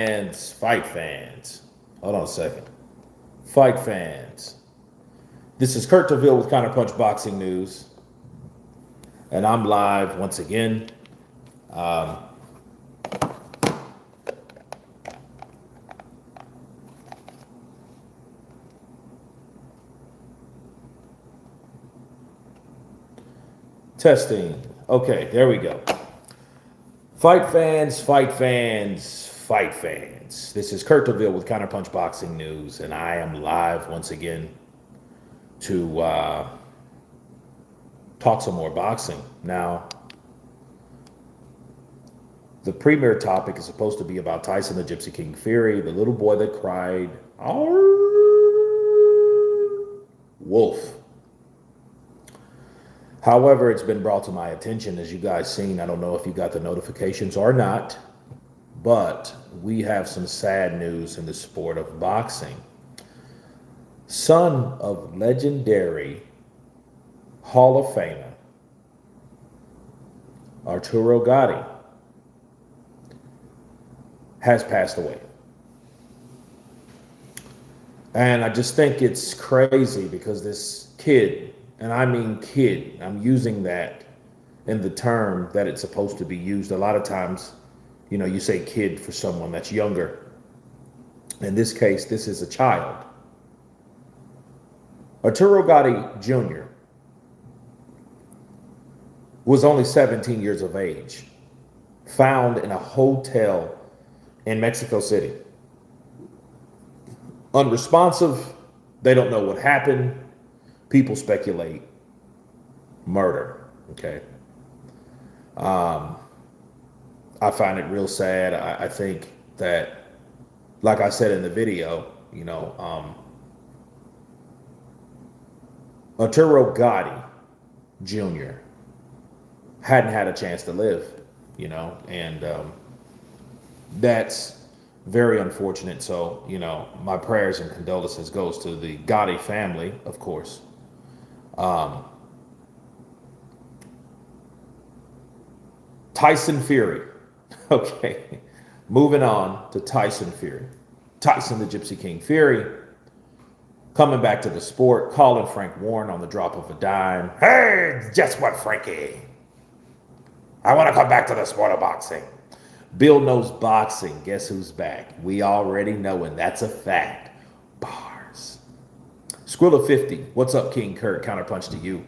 Fight fans. Hold on a second. Fight fans. This is Kurt DeVille with Counterpunch Boxing News, and I'm live once again. Um, Testing. Okay, there we go. Fight fans, fight fans, fight fans. This is Kurt DeVille with Counterpunch Boxing News, and I am live once again to talk some more boxing. Now, the premier topic is supposed to be about Tyson the Gypsy King Fury, the little boy that cried, "Arr!" Wolf. However, it's been brought to my attention, as you guys seen. I don't know if you got the notifications or not, but we have some sad news in the sport of boxing. Son of legendary Hall of Famer Arturo Gotti has passed away. And I just think it's crazy because this kid, and I mean kid, I'm using that in the term that it's supposed to be used. A lot of times, you say kid for someone that's younger. In this case, this is a child. Arturo Gotti Jr. was only 17 years of age, found in a hotel in Mexico City. Unresponsive, they don't know what happened. People speculate murder, okay? I find it real sad. I think that, like I said in the video, Arturo Gotti Jr. hadn't had a chance to live, and that's very unfortunate. So, my prayers and condolences goes to the Gotti family, of course. Tyson Fury. Okay, moving on to Tyson Fury. Tyson the Gypsy King Fury coming back to the sport, calling Frank Warren on the drop of a dime. "Hey, guess what, Frankie? I want to come back to the sport of boxing." Bill knows boxing. Guess who's back? We already know, and that's a fact. Bars. Squilla 50. What's up, King Kurt? Counterpunch to you.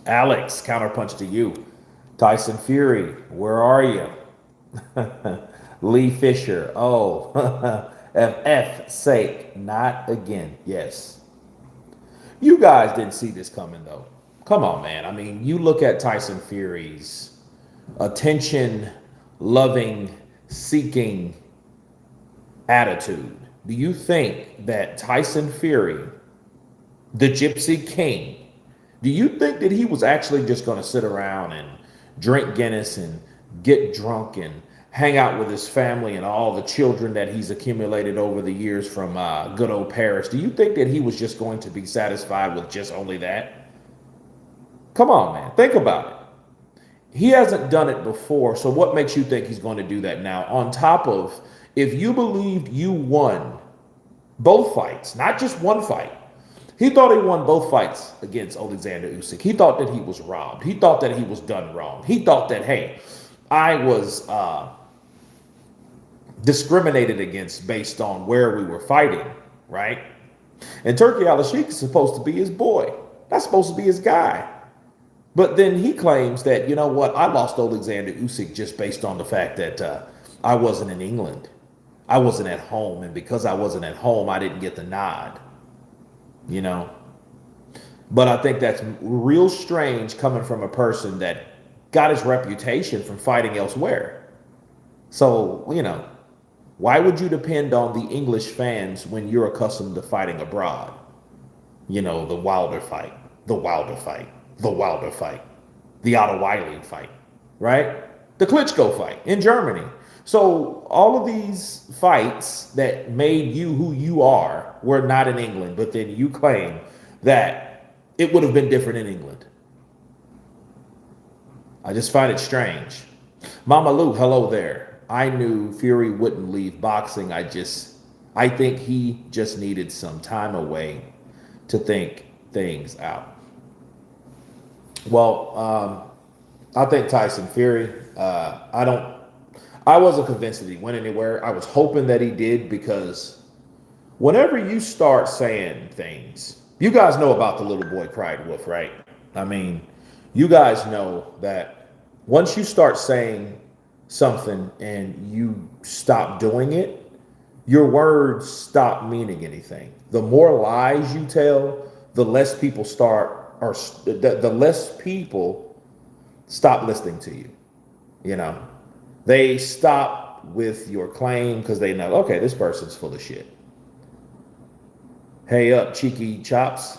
Alex, counterpunch to you. Tyson Fury, where are you? Lee Fisher. Oh, F sake, not again. Yes. You guys didn't see this coming, though. Come on, man. I mean, you look at Tyson Fury's attention loving, seeking attitude. Do you think that Tyson Fury, the Gypsy King, do you think that he was actually just going to sit around and drink Guinness and get drunk and hang out with his family and all the children that he's accumulated over the years from good old Paris? Do you think that he was just going to be satisfied with just only that? Come on, man. Think about it. He hasn't done it before, so what makes you think he's going to do that now? On top of, if you believed you won both fights, not just one fight, he thought he won both fights against Alexander Usyk. He thought that he was robbed. He thought that he was done wrong. He thought that, hey, I was discriminated against based on where we were fighting, right? And Turkey Al-Sheikh is supposed to be his boy. That's supposed to be his guy. But then he claims that, you know what, I lost Alexander Usyk just based on the fact that I wasn't in England. I wasn't at home. And because I wasn't at home, I didn't get the nod, But I think that's real strange coming from a person that got his reputation from fighting elsewhere. So, why would you depend on the English fans when you're accustomed to fighting abroad? The Wilder fight, the Wilder fight. The Wilder fight, the Otto Wiley fight, right? The Klitschko fight in Germany. So all of these fights that made you who you are were not in England, but then you claim that it would have been different in England. I just find it strange. Mama Lou, hello there. I knew Fury wouldn't leave boxing. I think he just needed some time away to think things out. Well, I think Tyson Fury. I wasn't convinced that he went anywhere. I was hoping that he did because whenever you start saying things, you guys know about the little boy cried wolf, right? I mean, you guys know that once you start saying something and you stop doing it, your words stop meaning anything. The more lies you tell, the less people the less people stop listening to you. You know, they stop with your claim because they know, okay, this person's full of shit. Hey up, cheeky chops.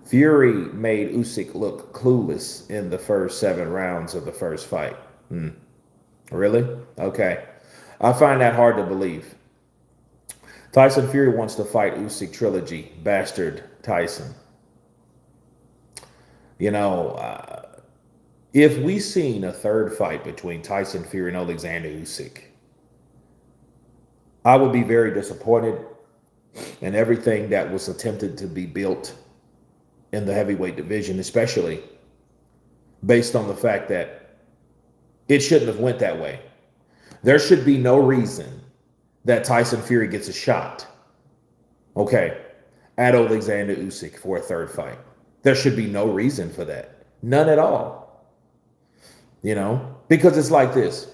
Fury made Usyk look clueless in the first 7 rounds of the first fight. Really? Okay. I find that hard to believe. Tyson Fury wants to fight Usyk trilogy. Bastard Tyson. You know, if we seen a third fight between Tyson Fury and Alexander Usyk, I would be very disappointed in everything that was attempted to be built in the heavyweight division, especially based on the fact that it shouldn't have went that way. There should be no reason that Tyson Fury gets a shot, okay, at Alexander Usyk for a third fight. There should be no reason for that. None at all. You know, because it's like this.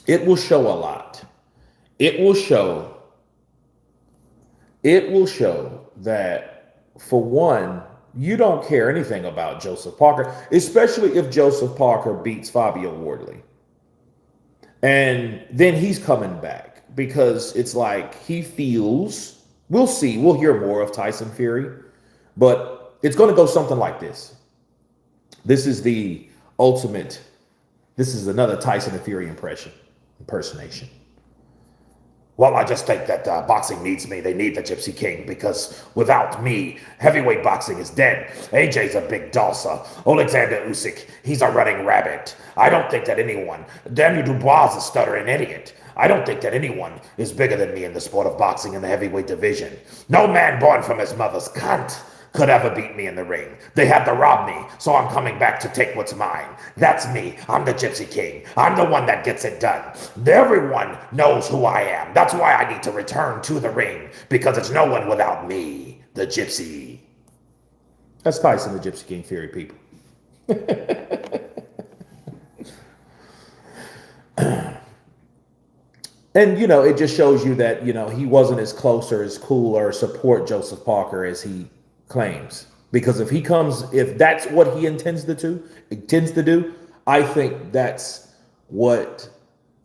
It will show a lot. It will show that, for one, you don't care anything about Joseph Parker, especially if Joseph Parker beats Fabio Wardley. And then he's coming back because it's like he feels, we'll see, we'll hear more of Tyson Fury, but it's going to go something like this. This is the ultimate, this is another Tyson and Fury impersonation. Well, I just think that boxing needs me. They need the Gypsy King because without me, heavyweight boxing is dead. AJ's a big dulcer. Alexander Usyk, he's a running rabbit. I don't think that anyone, Daniel Dubois is a stuttering idiot. I don't think that anyone is bigger than me in the sport of boxing in the heavyweight division. No man born from his mother's cunt could ever beat me in the ring. They had to rob me, so I'm coming back to take what's mine. That's me. I'm the Gypsy King. I'm the one that gets it done. Everyone knows who I am. That's why I need to return to the ring, because it's no one without me, the Gypsy. That's Tyson, the Gypsy King Fury, people. And, you know, it just shows you that, you know, he wasn't as close or as cool or support Joseph Parker as he claims. Because if that's what he intends to do, I think that's what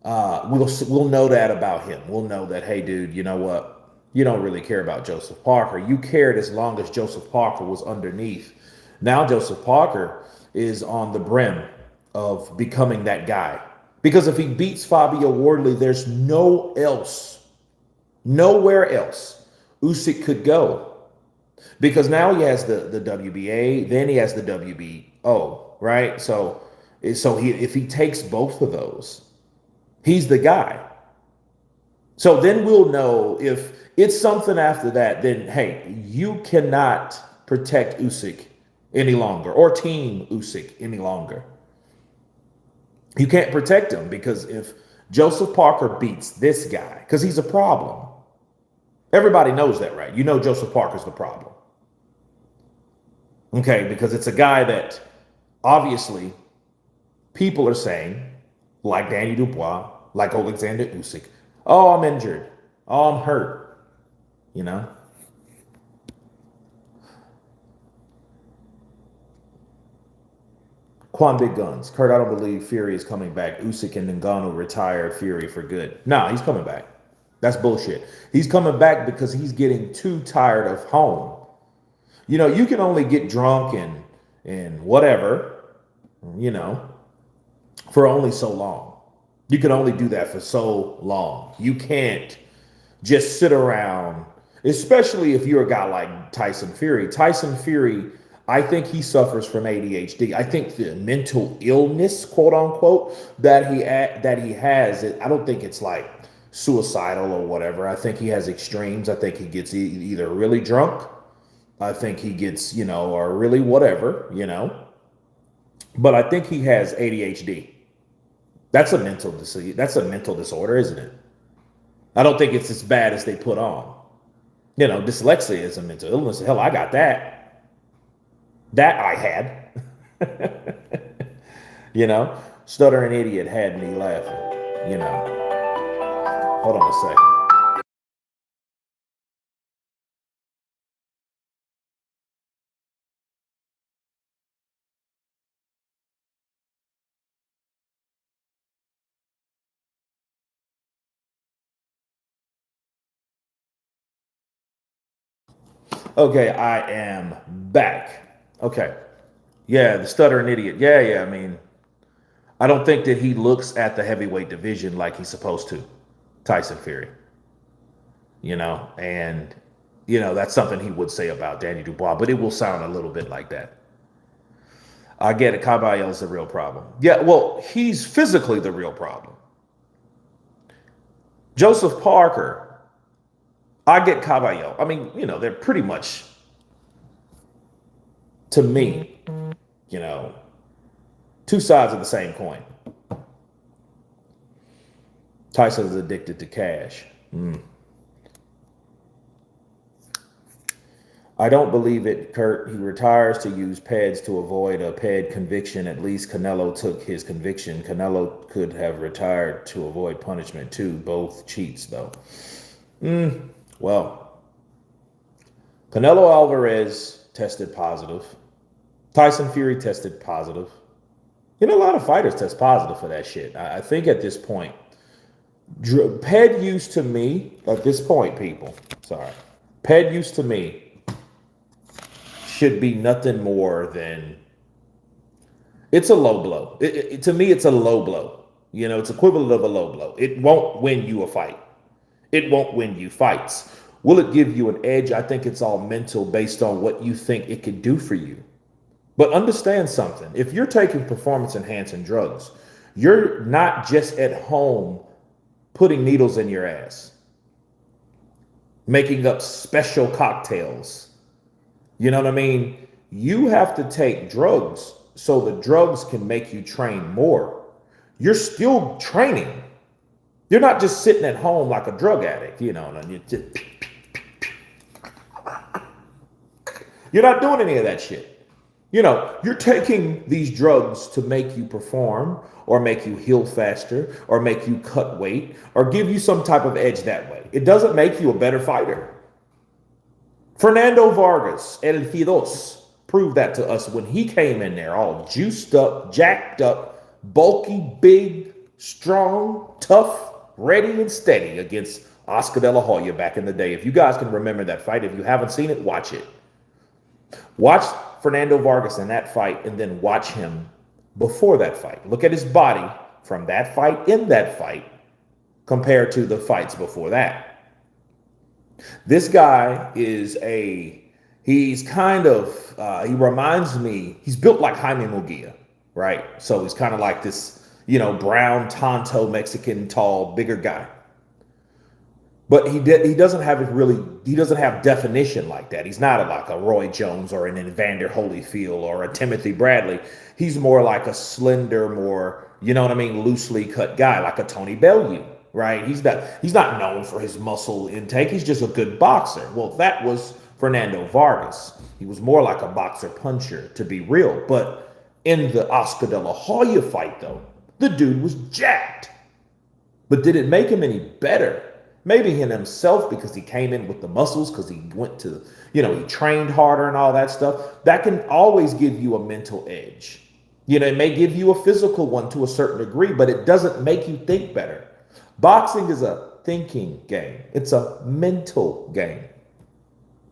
we'll know that about him. We'll know that, hey, dude, you know what? You don't really care about Joseph Parker. You cared as long as Joseph Parker was underneath. Now Joseph Parker is on the brim of becoming that guy. Because if he beats Fabio Wardley, there's nowhere else Usyk could go. Because now he has the WBA, then he has the WBO, right? So if he takes both of those, he's the guy. So then we'll know if it's something after that, then, hey, you cannot protect Usyk any longer or team Usyk any longer. You can't protect him because if Joseph Parker beats this guy, because he's a problem. Everybody knows that, right? You know Joseph Parker's the problem. Okay, because it's a guy that obviously people are saying, like Daniel Dubois, like Alexander Usyk, oh, I'm injured. Oh, I'm hurt. You know? Quan Big Guns. Kurt, I don't believe Fury is coming back. Usyk and Ngannou retired Fury for good. Nah, he's coming back. That's bullshit. He's coming back because he's getting too tired of home. You know, you can only get drunk and whatever, you know, for only so long. You can only do that for so long. You can't just sit around, especially if you're a guy like Tyson Fury. Tyson Fury, I think he suffers from ADHD. I think the mental illness, quote unquote, that he has, I don't think it's like suicidal or whatever. I think he has extremes. I think he gets either really drunk. I think he gets, or really whatever. But I think he has ADHD. That's a mental disease. That's a mental disorder, isn't it? I don't think it's as bad as they put on. Dyslexia is a mental illness. Hell, I got that. That I had. Stuttering idiot had me laughing. Hold on a second. Okay, I am back. Okay. Yeah, the stuttering idiot. Yeah, yeah. I mean, I don't think that he looks at the heavyweight division like he's supposed to. Tyson Fury. And that's something he would say about Danny Dubois, but it will sound a little bit like that. I get it. Caballero is the real problem. Yeah, well, he's physically the real problem. Joseph Parker, I get Caballero. I mean, they're pretty much, to me, two sides of the same coin. Tyson is addicted to cash. I don't believe it, Kurt. He retires to use pads to avoid a pad conviction. At least Canelo took his conviction. Canelo could have retired to avoid punishment too. Both cheats, though. Well, Canelo Alvarez tested positive. Tyson Fury tested positive. A lot of fighters test positive for that shit. I think at this point, ped use to me, at this point, people, ped use to me should be nothing more than, it's a low blow. To me, it's a low blow. It's equivalent of a low blow. It won't win you a fight. It won't win you fights. Will it give you an edge? I think it's all mental based on what you think it could do for you. But understand something. If you're taking performance enhancing drugs, you're not just at home putting needles in your ass, making up special cocktails. You know what I mean? You have to take drugs so the drugs can make you train more. You're still training. You're not just sitting at home like a drug addict, and you're not doing any of that shit. You're taking these drugs to make you perform or make you heal faster or make you cut weight or give you some type of edge that way. It doesn't make you a better fighter. Fernando Vargas, El Fidos, proved that to us when he came in there all juiced up, jacked up, bulky, big, strong, tough, ready and steady against Oscar De La Hoya back in the day. If you guys can remember that fight, if you haven't seen it, watch it. Watch Fernando Vargas in that fight and then watch him before that fight. Look at his body from that fight in that fight compared to the fights before that. This guy is he's kind of, he reminds me, he's built like Jaime Munguia, right? So he's kind of like this, brown, tonto, Mexican, tall, bigger guy. But he doesn't have definition like that. He's not like a Roy Jones or an Evander Holyfield or a Timothy Bradley. He's more like a slender, more, loosely cut guy, like a Tony Bellew, right? He's not known for his muscle intake. He's just a good boxer. Well, that was Fernando Vargas. He was more like a boxer puncher, to be real. But in the Oscar De La Hoya fight, though, the dude was jacked. But did it make him any better? Maybe in himself because he came in with the muscles, because he went to, he trained harder and all that stuff. That can always give you a mental edge. It may give you a physical one to a certain degree, but it doesn't make you think better. Boxing is a thinking game. It's a mental game.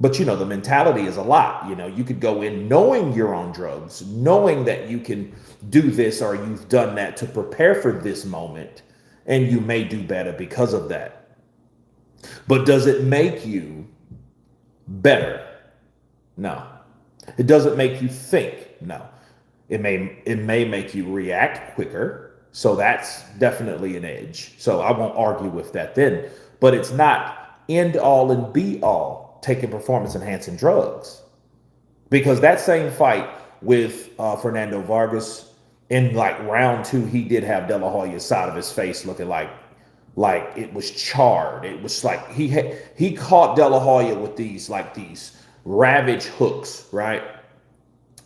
But, the mentality is a lot. You could go in knowing you're on drugs, knowing that you can do this or you've done that to prepare for this moment, and you may do better because of that. But does it make you better? No. It doesn't make you think. No. It may make you react quicker. So that's definitely an edge. So I won't argue with that then. But it's not end all and be all taking performance enhancing drugs. Because that same fight with Fernando Vargas in like round two, he did have De La Hoya's side of his face looking like it was charred. It was like he caught De La Hoya with these ravage hooks, right?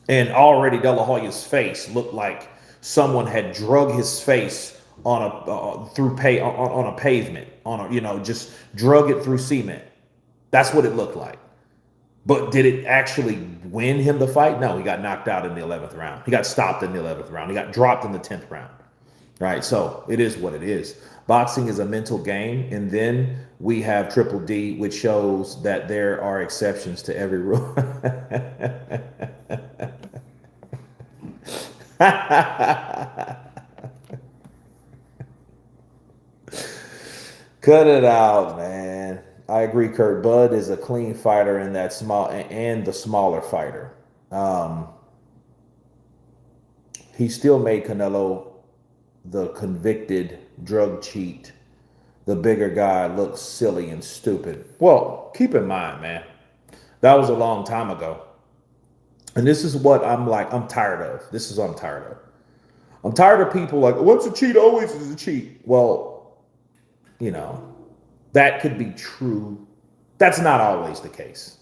And already De La Hoya's face looked like someone had drug his face on a on a pavement, on a, just drug it through cement. That's what it looked like. But did it actually win him the fight? No, he got knocked out in the 11th round. He got stopped in the 11th round. He got dropped in the 10th round. Right? So it is what it is. Boxing is a mental game. And then we have Triple D, which shows that there are exceptions to every rule. Cut it out, man. I agree, Kurt. Bud is a clean fighter in that small and the smaller fighter. Um, he still made Canelo the convicted drug cheat, the bigger guy, look silly and stupid. Well, keep in mind, man, that was a long time ago. And this is what I'm tired of. This is what I'm tired of. I'm tired of people like, what's a cheat always is a cheat. Well, you know, that could be true. That's not always the case.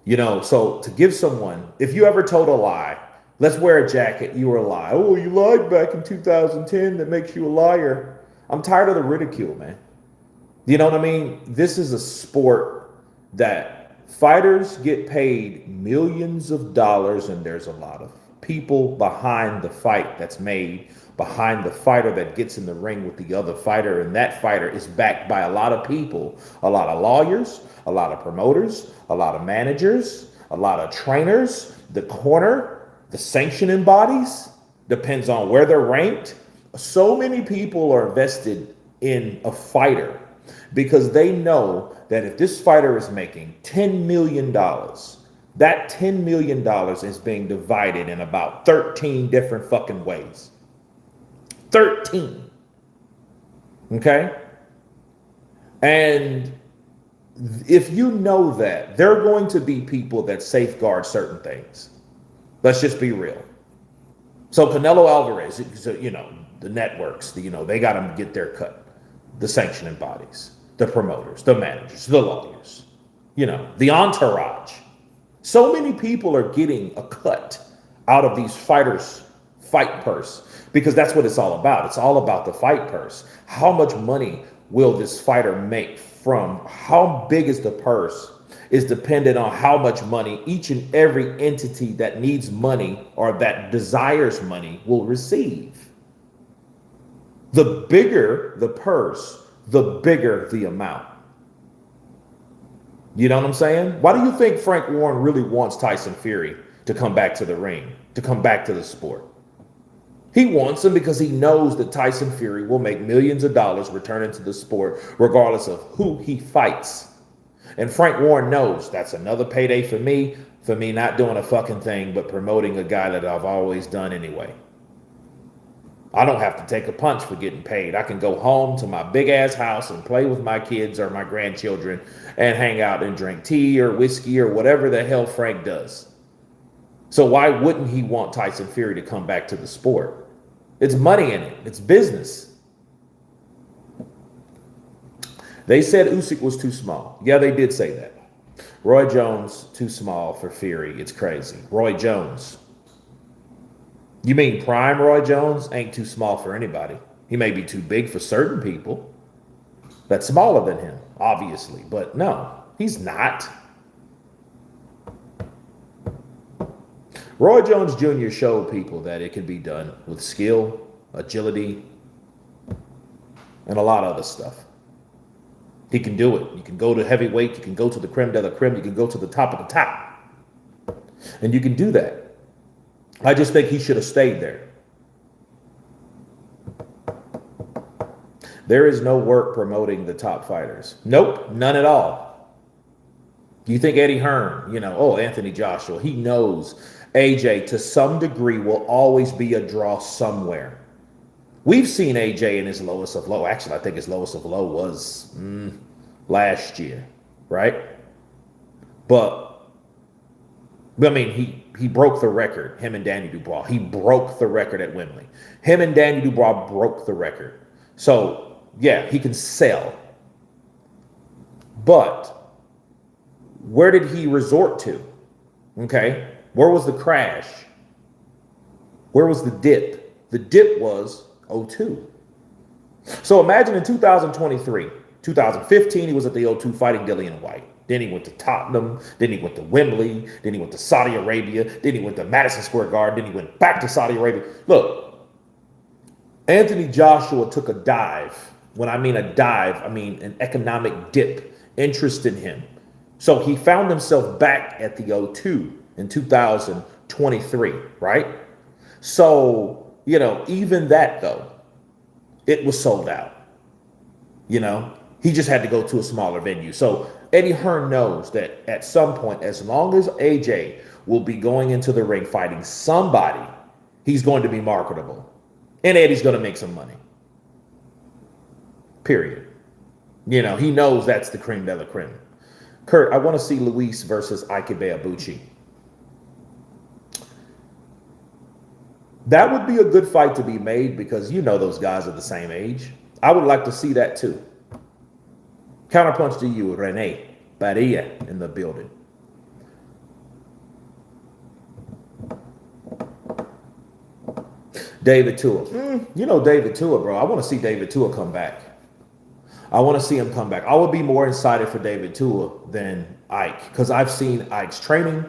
So to give someone, if you ever told a lie, let's wear a jacket, you were a lie. Oh, you lied back in 2010, that makes you a liar. I'm tired of the ridicule, man. You know what I mean? This is a sport that fighters get paid millions of dollars, and there's a lot of people behind the fight that's made, behind the fighter that gets in the ring with the other fighter, and that fighter is backed by a lot of people, a lot of lawyers, a lot of promoters, a lot of managers, a lot of trainers, the corner, the sanctioning bodies, depends on where they're ranked. So many people are vested in a fighter because they know that if this fighter is making $10 million, that $10 million is being divided in about 13 different fucking ways. 13. Okay? And if you know that, there are going to be people that safeguard certain things. Let's just be real. So Canelo Alvarez, the networks, they got to get their cut. The sanctioning bodies, the promoters, the managers, the lawyers, the entourage. So many people are getting a cut out of these fighters' fight purse because that's what it's all about. It's all about the fight purse. How much money will this fighter make from how big is the purse is dependent on how much money each and every entity that needs money or that desires money will receive. The bigger the purse, the bigger the amount. You know what I'm saying? Why do you think Frank Warren really wants Tyson Fury to come back to the ring, to come back to the sport? He wants him because he knows that Tyson Fury will make millions of dollars returning to the sport regardless of who he fights. And Frank Warren knows that's another payday for me not doing a fucking thing but promoting a guy that I've always done anyway. I don't have to take a punch for getting paid. I can go home to my big ass house and play with my kids or my grandchildren and hang out and drink tea or whiskey or whatever the hell Frank does. So why wouldn't he want Tyson Fury to come back to the sport? It's money in it. It's business. They said Usyk was too small. Yeah, they did say that. Roy Jones, too small for Fury. It's crazy. Roy Jones. You mean prime Roy Jones ain't too small for anybody. He may be too big for certain people that's smaller than him, obviously. But no, he's not. Roy Jones Jr. showed people that it can be done with skill, agility, and a lot of other stuff. He can do it. You can go to heavyweight. You can go to the creme de la creme. You can go to the top of the top. And you can do that. I just think he should have stayed there. There is no work promoting the top fighters. Nope, none at all. Do you think Eddie Hearn, Anthony Joshua, he knows AJ to some degree will always be a draw somewhere. We've seen AJ in his lowest of low. Actually, I think his lowest of low was last year, right? But I mean, he broke the record. Him and Danny Dubois. He broke the record at Wembley. Him and Danny Dubois broke the record. So yeah, he can sell. But where did he resort to? Okay, where was the crash? Where was the dip? The dip was 02. So imagine in 2023, 2015, he was at the O2 fighting Dillian White. Then he went to Tottenham. Then he went to Wembley. Then he went to Saudi Arabia. Then he went to Madison Square Garden. Then he went back to Saudi Arabia. Look, Anthony Joshua took a dive. When I mean a dive, I mean an economic dip, interest in him. So he found himself back at the O2 in 2023, right? So, even that though, it was sold out. He just had to go to a smaller venue. So Eddie Hearn knows that at some point, as long as AJ will be going into the ring fighting somebody, he's going to be marketable. And Eddie's going to make some money. Period. He knows that's the cream de la creme. Kurt, I want to see Luis versus Ike Ibeabuchi. That would be a good fight to be made because those guys are the same age. I would like to see that too. Counterpunch to you, Rene Padilla in the building. David Tua. David Tua, bro. I want to see David Tua come back. I want to see him come back. I would be more excited for David Tua than Ike because I've seen Ike's training.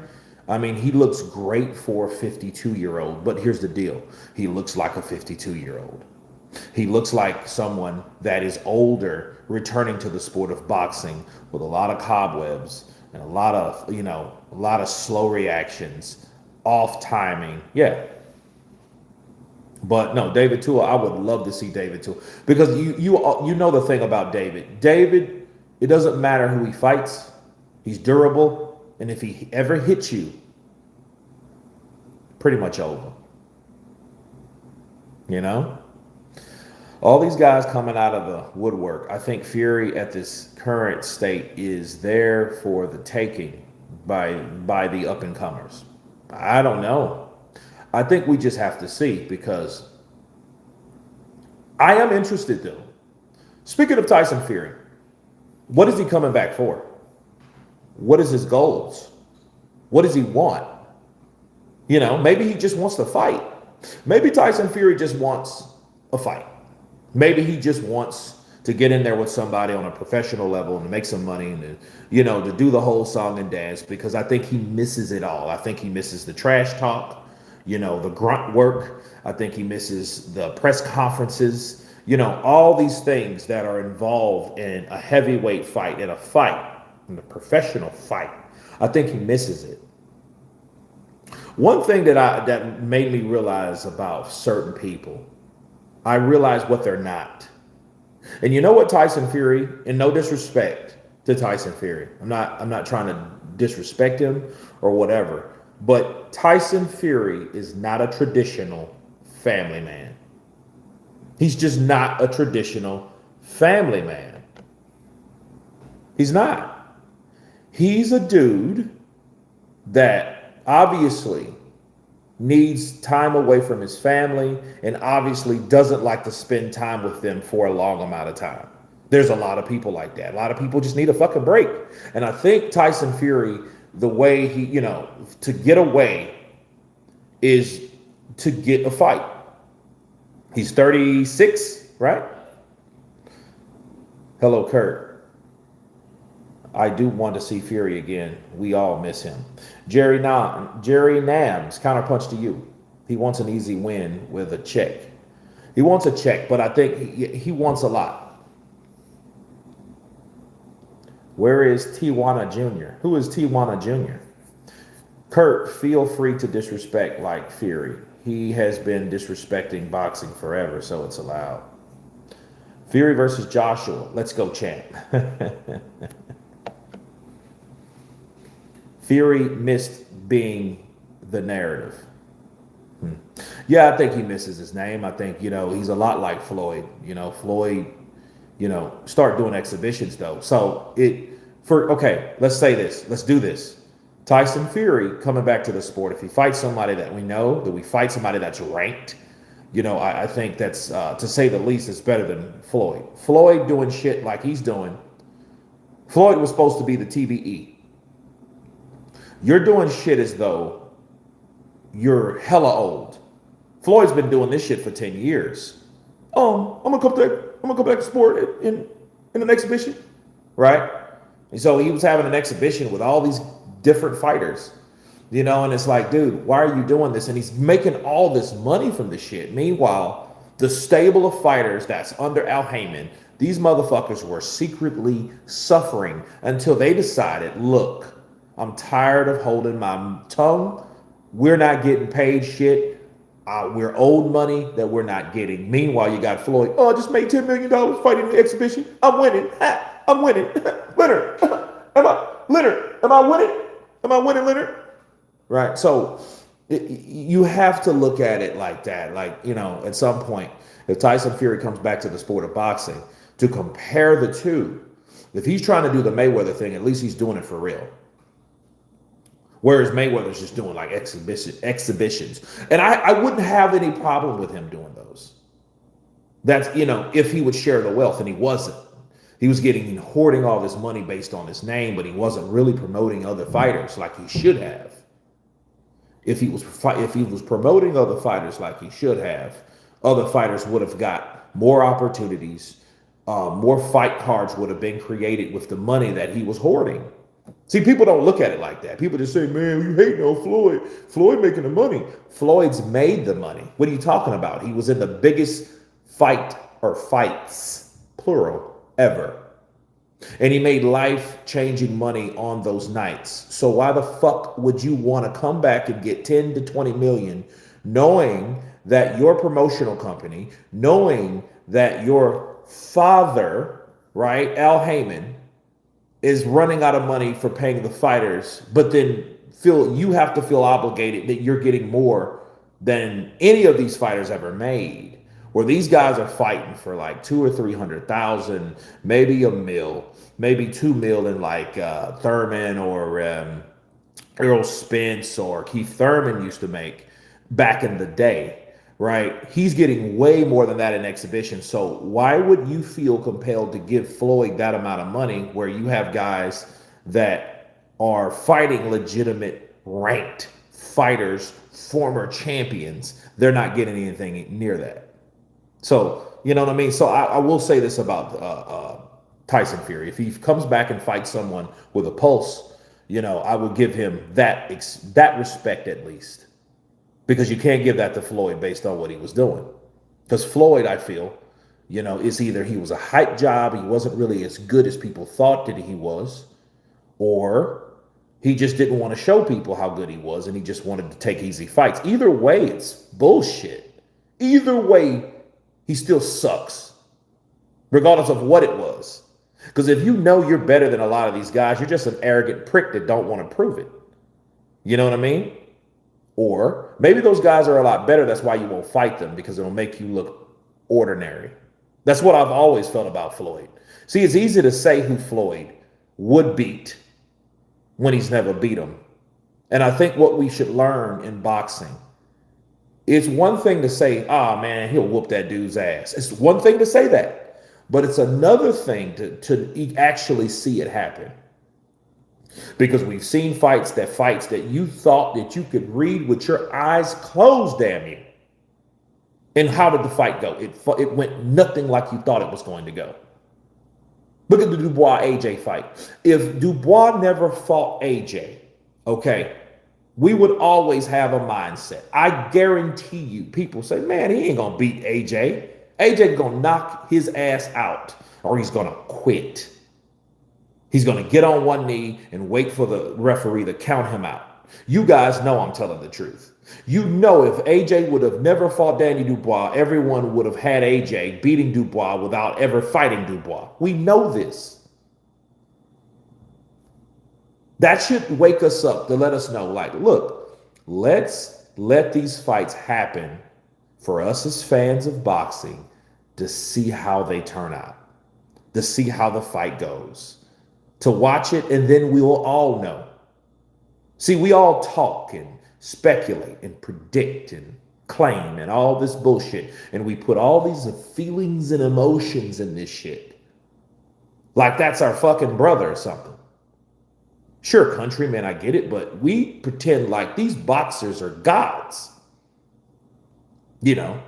I mean, he looks great for a 52-year-old, but here's the deal. He looks like a 52-year-old. He looks like someone that is older, returning to the sport of boxing with a lot of cobwebs and a lot of slow reactions, off timing. Yeah. But no, David Tua, I would love to see David Tua because you know the thing about David. David, it doesn't matter who he fights. He's durable. And if he ever hits you, pretty much over. All these guys coming out of the woodwork. I think Fury at this current state is there for the taking by the up and comers. I don't know. I think we just have to see because I am interested though. Speaking of Tyson Fury, what is he coming back for? What is his goals? What does he want? Maybe he just wants to fight. Maybe Tyson Fury just wants a fight. Maybe he just wants to get in there with somebody on a professional level and to make some money and to do the whole song and dance because I think he misses it all. I think he misses the trash talk, the grunt work. I think he misses the press conferences, all these things that are involved in a heavyweight fight, in a professional fight. I think he misses it. One thing that made me realize about certain people, I realized what they're not. And you know what Tyson Fury, and no disrespect to Tyson Fury, I'm not trying to disrespect him or whatever, but Tyson Fury is not a traditional family man. He's just not a traditional family man. He's not. He's a dude that obviously needs time away from his family and obviously doesn't like to spend time with them for a long amount of time. There's a lot of people like that. A lot of people just need a fucking break. And I think Tyson Fury, the way he, to get away is to get a fight. He's 36, right? Hello, Kurt. I do want to see Fury again. We all miss him. Jerry Nams, counterpunch to you. He wants an easy win with a check. He wants a check, but I think he wants a lot. Where is Tijuana Jr.? Who is Tijuana Jr.? Kurt, feel free to disrespect like Fury. He has been disrespecting boxing forever, so it's allowed. Fury versus Joshua. Let's go, champ. Fury missed being the narrative. Yeah, I think he misses his name. I think, he's a lot like Floyd. Floyd, start doing exhibitions though. So okay, let's say this. Let's do this. Tyson Fury coming back to the sport. If he fights somebody that we know, that we fight somebody that's ranked, I think that's, to say the least, is better than Floyd. Floyd doing shit like he's doing. Floyd was supposed to be the TBE. You're doing shit as though you're hella old. Floyd's been doing this shit for 10 years. I'm gonna come back to sport in an exhibition, right? And so he was having an exhibition with all these different fighters, and it's like, dude, why are you doing this? And he's making all this money from this shit. Meanwhile, the stable of fighters that's under Al Heyman, these motherfuckers were secretly suffering until they decided, look, I'm tired of holding my tongue. We're not getting paid shit. We're owed money that we're not getting. Meanwhile, you got Floyd. Oh, I just made $10 million fighting the exhibition. I'm winning. I'm winning. Leonard. Leonard, am I winning? Am I winning, Leonard? Right. So you have to look at it like that. Like, at some point, if Tyson Fury comes back to the sport of boxing, to compare the two, if he's trying to do the Mayweather thing, at least he's doing it for real. Whereas Mayweather's just doing like exhibitions. And I wouldn't have any problem with him doing those. That's, if he would share the wealth, and he wasn't. He was hoarding all this money based on his name, but he wasn't really promoting other fighters like he should have. If he was promoting other fighters like he should have, other fighters would have got more opportunities. More fight cards would have been created with the money that he was hoarding. See, people don't look at it like that. People just say, man, you hating on Floyd. Floyd making the money. Floyd's made the money. What are you talking about? He was in the biggest fight or fights, plural, ever. And he made life-changing money on those nights. So why the fuck would you want to come back and get 10 to 20 million knowing that your promotional company, knowing that your father, right, Al Heyman, is running out of money for paying the fighters, but then you have to feel obligated that you're getting more than any of these fighters ever made, where these guys are fighting for like 200,000 or 300,000, maybe $1 million, maybe $2 million, like Thurman or Errol Spence or Keith Thurman used to make back in the day. Right? He's getting way more than that in exhibition. So why would you feel compelled to give Floyd that amount of money where you have guys that are fighting legitimate ranked fighters, former champions? They're not getting anything near that. So, you know what I mean? So I will say this about Tyson Fury. If he comes back and fights someone with a pulse, I would give him that respect at least. Because you can't give that to Floyd based on what he was doing. Because Floyd, I feel, is either he was a hype job, he wasn't really as good as people thought that he was, or he just didn't want to show people how good he was and he just wanted to take easy fights. Either way, it's bullshit. Either way, he still sucks, regardless of what it was. Because if you know you're better than a lot of these guys, you're just an arrogant prick that don't want to prove it. You know what I mean? Or maybe those guys are a lot better. That's why you won't fight them, because it'll make you look ordinary. That's what I've always felt about Floyd. See, it's easy to say who Floyd would beat when he's never beat him. And I think what we should learn in boxing, it's one thing to say, man, he'll whoop that dude's ass. It's one thing to say that, but it's another thing to actually see it happen. Because we've seen fights that you thought that you could read with your eyes closed, damn you. And how did the fight go? It went nothing like you thought it was going to go. Look at the Dubois-AJ fight. If Dubois never fought AJ, okay, we would always have a mindset. I guarantee you, people say, man, he ain't going to beat AJ. AJ going to knock his ass out, or he's going to quit. He's going to get on one knee and wait for the referee to count him out. You guys know I'm telling the truth. You know, if AJ would have never fought Danny Dubois, everyone would have had AJ beating Dubois without ever fighting Dubois. We know this. That should wake us up to let us know, like, look, let's let these fights happen for us as fans of boxing to see how they turn out, to see how the fight goes, to watch it, and then we will all know. See, we all talk and speculate and predict and claim and all this bullshit, and we put all these feelings and emotions in this shit. Like that's our fucking brother or something. Sure, countrymen, I get it, but we pretend like these boxers are gods. You know,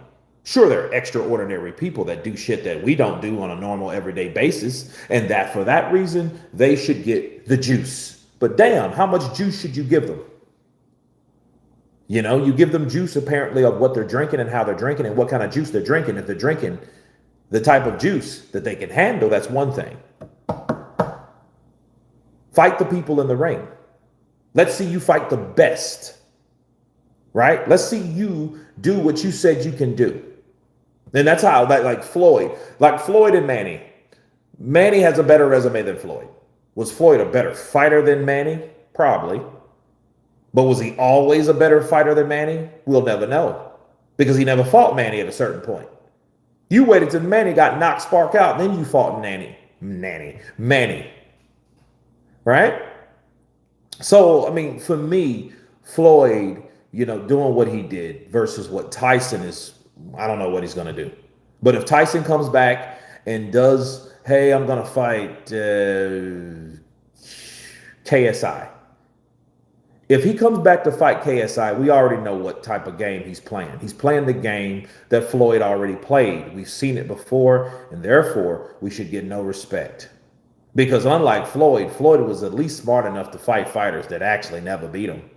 sure, they're extraordinary people that do shit that we don't do on a normal everyday basis, and that for that reason, they should get the juice. But damn, how much juice should you give them? You know, you give them juice apparently of what they're drinking and how they're drinking and what kind of juice they're drinking. If they're drinking the type of juice that they can handle, that's one thing. Fight the people in the ring. Let's see you fight the best, right? Let's see you do what you said you can do. And that's how, like Floyd and Manny. Manny has a better resume than Floyd. Was Floyd a better fighter than Manny? Probably. But was he always a better fighter than Manny? We'll never know, because he never fought Manny at a certain point. You waited till Manny got knocked spark out, and then you fought Manny. Right? So, I mean, for me, Floyd, you know, doing what he did versus what Tyson is, I don't know what he's going to do. But if Tyson comes back and does, hey, I'm going to fight KSI. If he comes back to fight KSI, we already know what type of game he's playing. He's playing the game that Floyd already played. We've seen it before, and therefore we should get no respect. Because unlike Floyd, Floyd was at least smart enough to fight fighters that actually never beat him.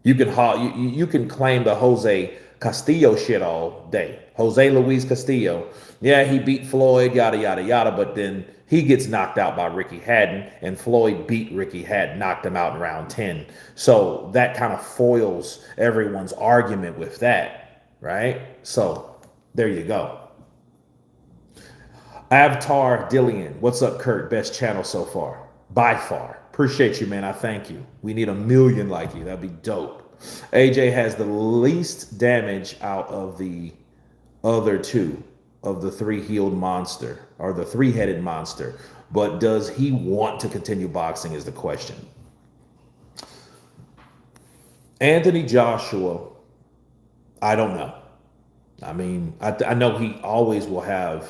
You can claim the Jose Castillo shit all day. Jose Luis Castillo. Yeah, he beat Floyd, yada, yada, yada, but then he gets knocked out by Ricky Hatton, and Floyd beat Ricky Hatton, knocked him out in round 10. So that kind of foils everyone's argument with that, right? So there you go. Avatar Dillian, what's up, Kurt? Best channel so far, by far. Appreciate you, man. I thank you. We need 1 million like you. That'd be dope. AJ has the least damage out of the other two of the three-heeled monster, or the three-headed monster. But does he want to continue boxing is the question. Anthony Joshua, I don't know. I mean, I know he always will have.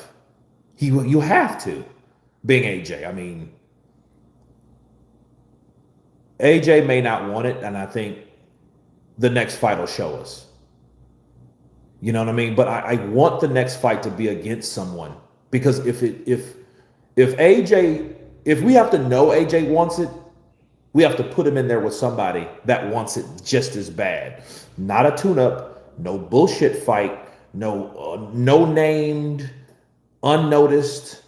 You have to, being AJ. I mean, AJ may not want it, and I think the next fight will show us. You know what I mean? But I want the next fight to be against someone, because if we have to know AJ wants it, we have to put him in there with somebody that wants it just as bad. Not a tune-up, no bullshit fight, no named, unnoticed,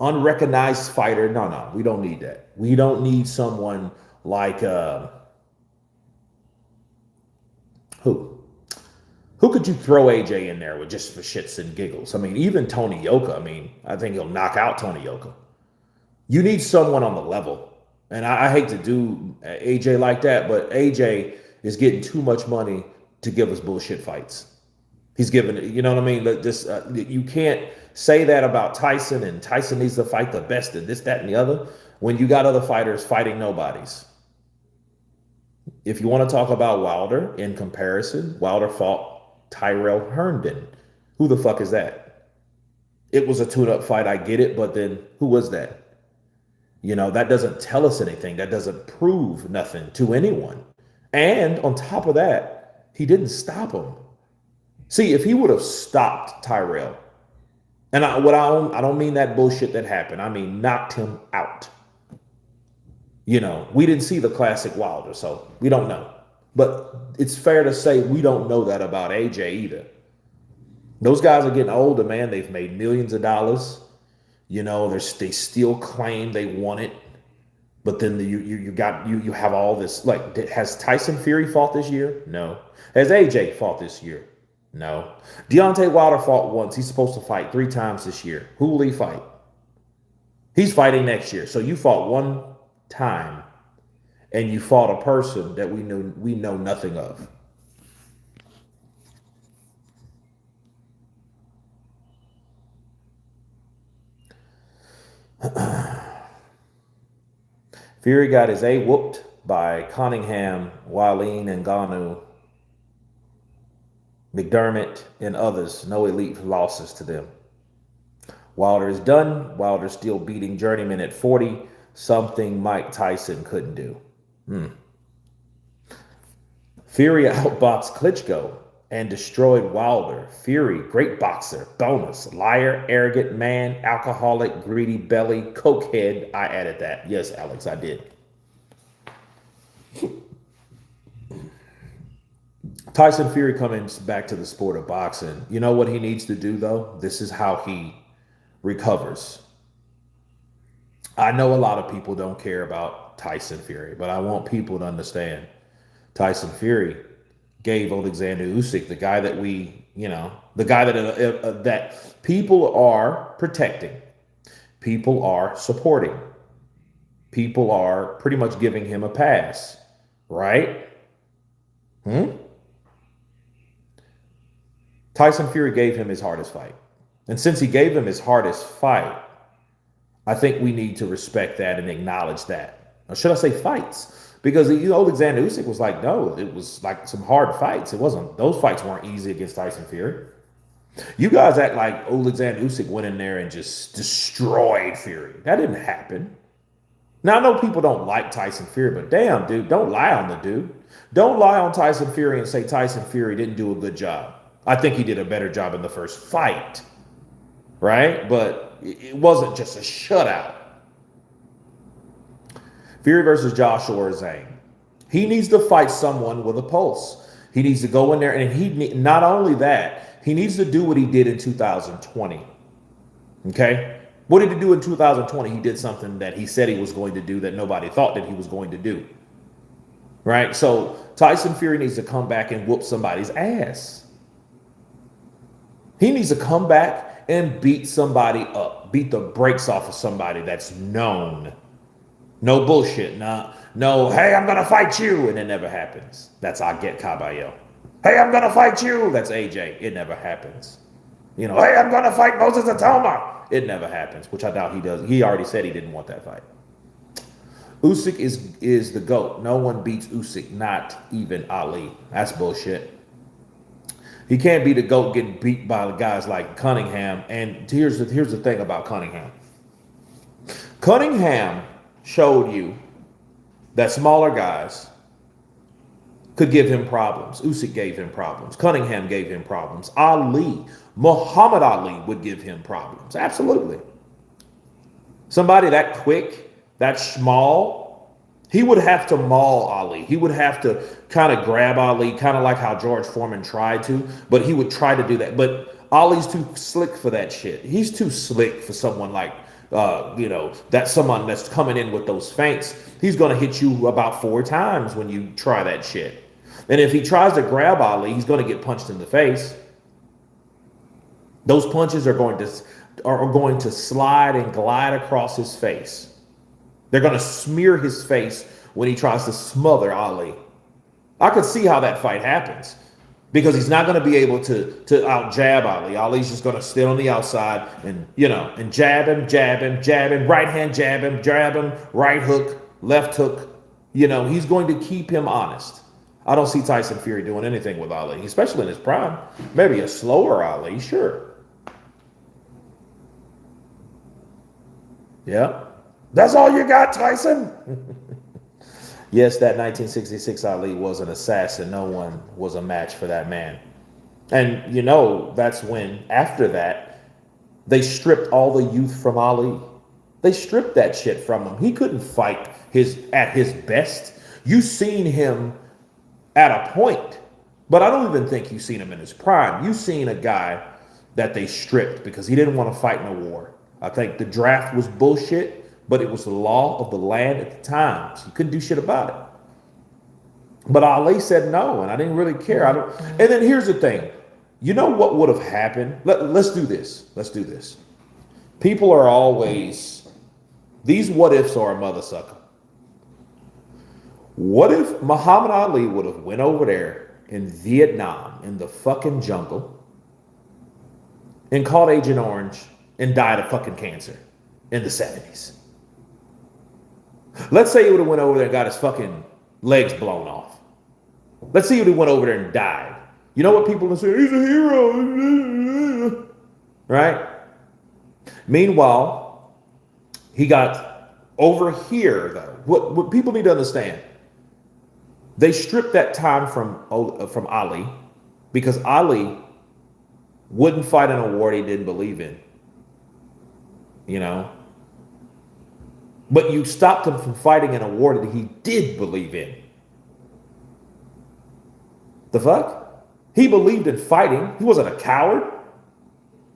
unrecognized fighter. No, we don't need that. We don't need someone like who could you throw AJ in there with just for shits and giggles? I mean, even Tony Yoka. I mean, I think he'll knock out Tony Yoka. You need someone on the level. And I hate to do AJ like that, but AJ is getting too much money to give us bullshit fights. He's giving it, you know what I mean? You can't say that about Tyson, and Tyson needs to fight the best and this, that, and the other, when you got other fighters fighting nobodies. If you want to talk about Wilder in comparison, Wilder fought Tyrell Herndon. Who the fuck is that? It was a tune-up fight, I get it, but then who was that? You know, that doesn't tell us anything. That doesn't prove nothing to anyone. And on top of that, he didn't stop him. See, if he would have stopped Tyrell, and I don't mean that bullshit that happened. I mean, knocked him out. You know, we didn't see the classic Wilder, so we don't know. But it's fair to say we don't know that about AJ either. Those guys are getting older, man. They've made millions of dollars. You know, they still claim they want it. But then you have all this. Like, has Tyson Fury fought this year? No. Has AJ fought this year? No. Deontay Wilder fought once. He's supposed to fight 3 times this year. Who will he fight? He's fighting next year. So you fought one time. and you fought a person that we know nothing of. Fury got his A whooped by Cunningham, Wallin, and Ngannou, McDermott, and others. No elite losses to them. Wilder is done. Wilder still beating Journeyman at 40, something Mike Tyson couldn't do. Fury outboxed Klitschko and destroyed Wilder. Fury, great boxer, bonus, liar, arrogant man, alcoholic, greedy belly, cokehead. I added that. Yes, Alex, I did. Tyson Fury coming back to the sport of boxing. You know what he needs to do, though? This is how he recovers. I know a lot of people don't care about Tyson Fury, but I want people to understand Tyson Fury gave Alexander Usyk, the guy that the guy that people are protecting, people are supporting, people are pretty much giving him a pass, right? Tyson Fury gave him his hardest fight. And since he gave him his hardest fight, I think we need to respect that and acknowledge that. Or should I say fights? Because Alexander Usyk was like, no, it was like some hard fights. Those fights weren't easy against Tyson Fury. You guys act like Alexander Usyk went in there and just destroyed Fury. That didn't happen. Now, I know people don't like Tyson Fury, but damn, dude, don't lie on the dude. Don't lie on Tyson Fury and say Tyson Fury didn't do a good job. I think he did a better job in the first fight, right? But it wasn't just a shutout. Fury versus Joshua Zhang. He needs to fight someone with a pulse. He needs to go in there, and not only that, he needs to do what he did in 2020. Okay? What did he do in 2020? He did something that he said he was going to do that nobody thought that he was going to do. Right? So Tyson Fury needs to come back and whoop somebody's ass. He needs to come back and beat somebody up, beat the brakes off of somebody that's known. No bullshit. No, hey, I'm going to fight you. And it never happens. That's I get Caballo. Hey, I'm going to fight you. That's AJ. It never happens. Hey, I'm going to fight Moses Atoma. It never happens, which I doubt he does. He already said he didn't want that fight. Usyk is the GOAT. No one beats Usyk, not even Ali. That's bullshit. He can't be the GOAT getting beat by guys like Cunningham. And here's the thing about Cunningham. Cunningham showed you that smaller guys could give him problems. Usyk gave him problems. Cunningham gave him problems. Muhammad Ali would give him problems. Absolutely. Somebody that quick, that small, he would have to maul Ali. He would have to kind of grab Ali, kind of like how George Foreman tried to, but he would try to do that. But Ali's too slick for that shit. He's too slick for someone like, that's someone that's coming in with those feints. He's going to hit you about 4 times when you try that shit. And if he tries to grab Ali, he's going to get punched in the face. Those punches are going to slide and glide across his face. They're going to smear his face when he tries to smother Ali. I could see how that fight happens because he's not going to be able to out jab Ali. Ali's just going to sit on the outside and jab him, right hand jab him, right hook, left hook. He's going to keep him honest. I don't see Tyson Fury doing anything with Ali, especially in his prime. Maybe a slower Ali, sure. Yeah. That's all you got, Tyson? Yes, that 1966 Ali was an assassin. No one was a match for that man. And, that's when, after that, they stripped all the youth from Ali. They stripped that shit from him. He couldn't fight at his best. You've seen him at a point, but I don't even think you've seen him in his prime. You've seen a guy that they stripped because he didn't want to fight in a war. I think the draft was bullshit. But it was the law of the land at the time. So you couldn't do shit about it. But Ali said no, and I didn't really care. And then here's the thing. You know what would have happened? Let's do this. Let's do this. People are always, these what ifs are a mother sucker. What if Muhammad Ali would have went over there in Vietnam in the fucking jungle and caught Agent Orange and died of fucking cancer in the 70s? Let's say he would have went over there and got his fucking legs blown off. Let's say he would have went over there and died. You know what people are saying? He's a hero. Right? Meanwhile, he got over here, though. What people need to understand, they stripped that time from Ali because Ali wouldn't fight an award he didn't believe in. You know? But you stopped him from fighting an award that he did believe in. The fuck? He believed in fighting. He wasn't a coward.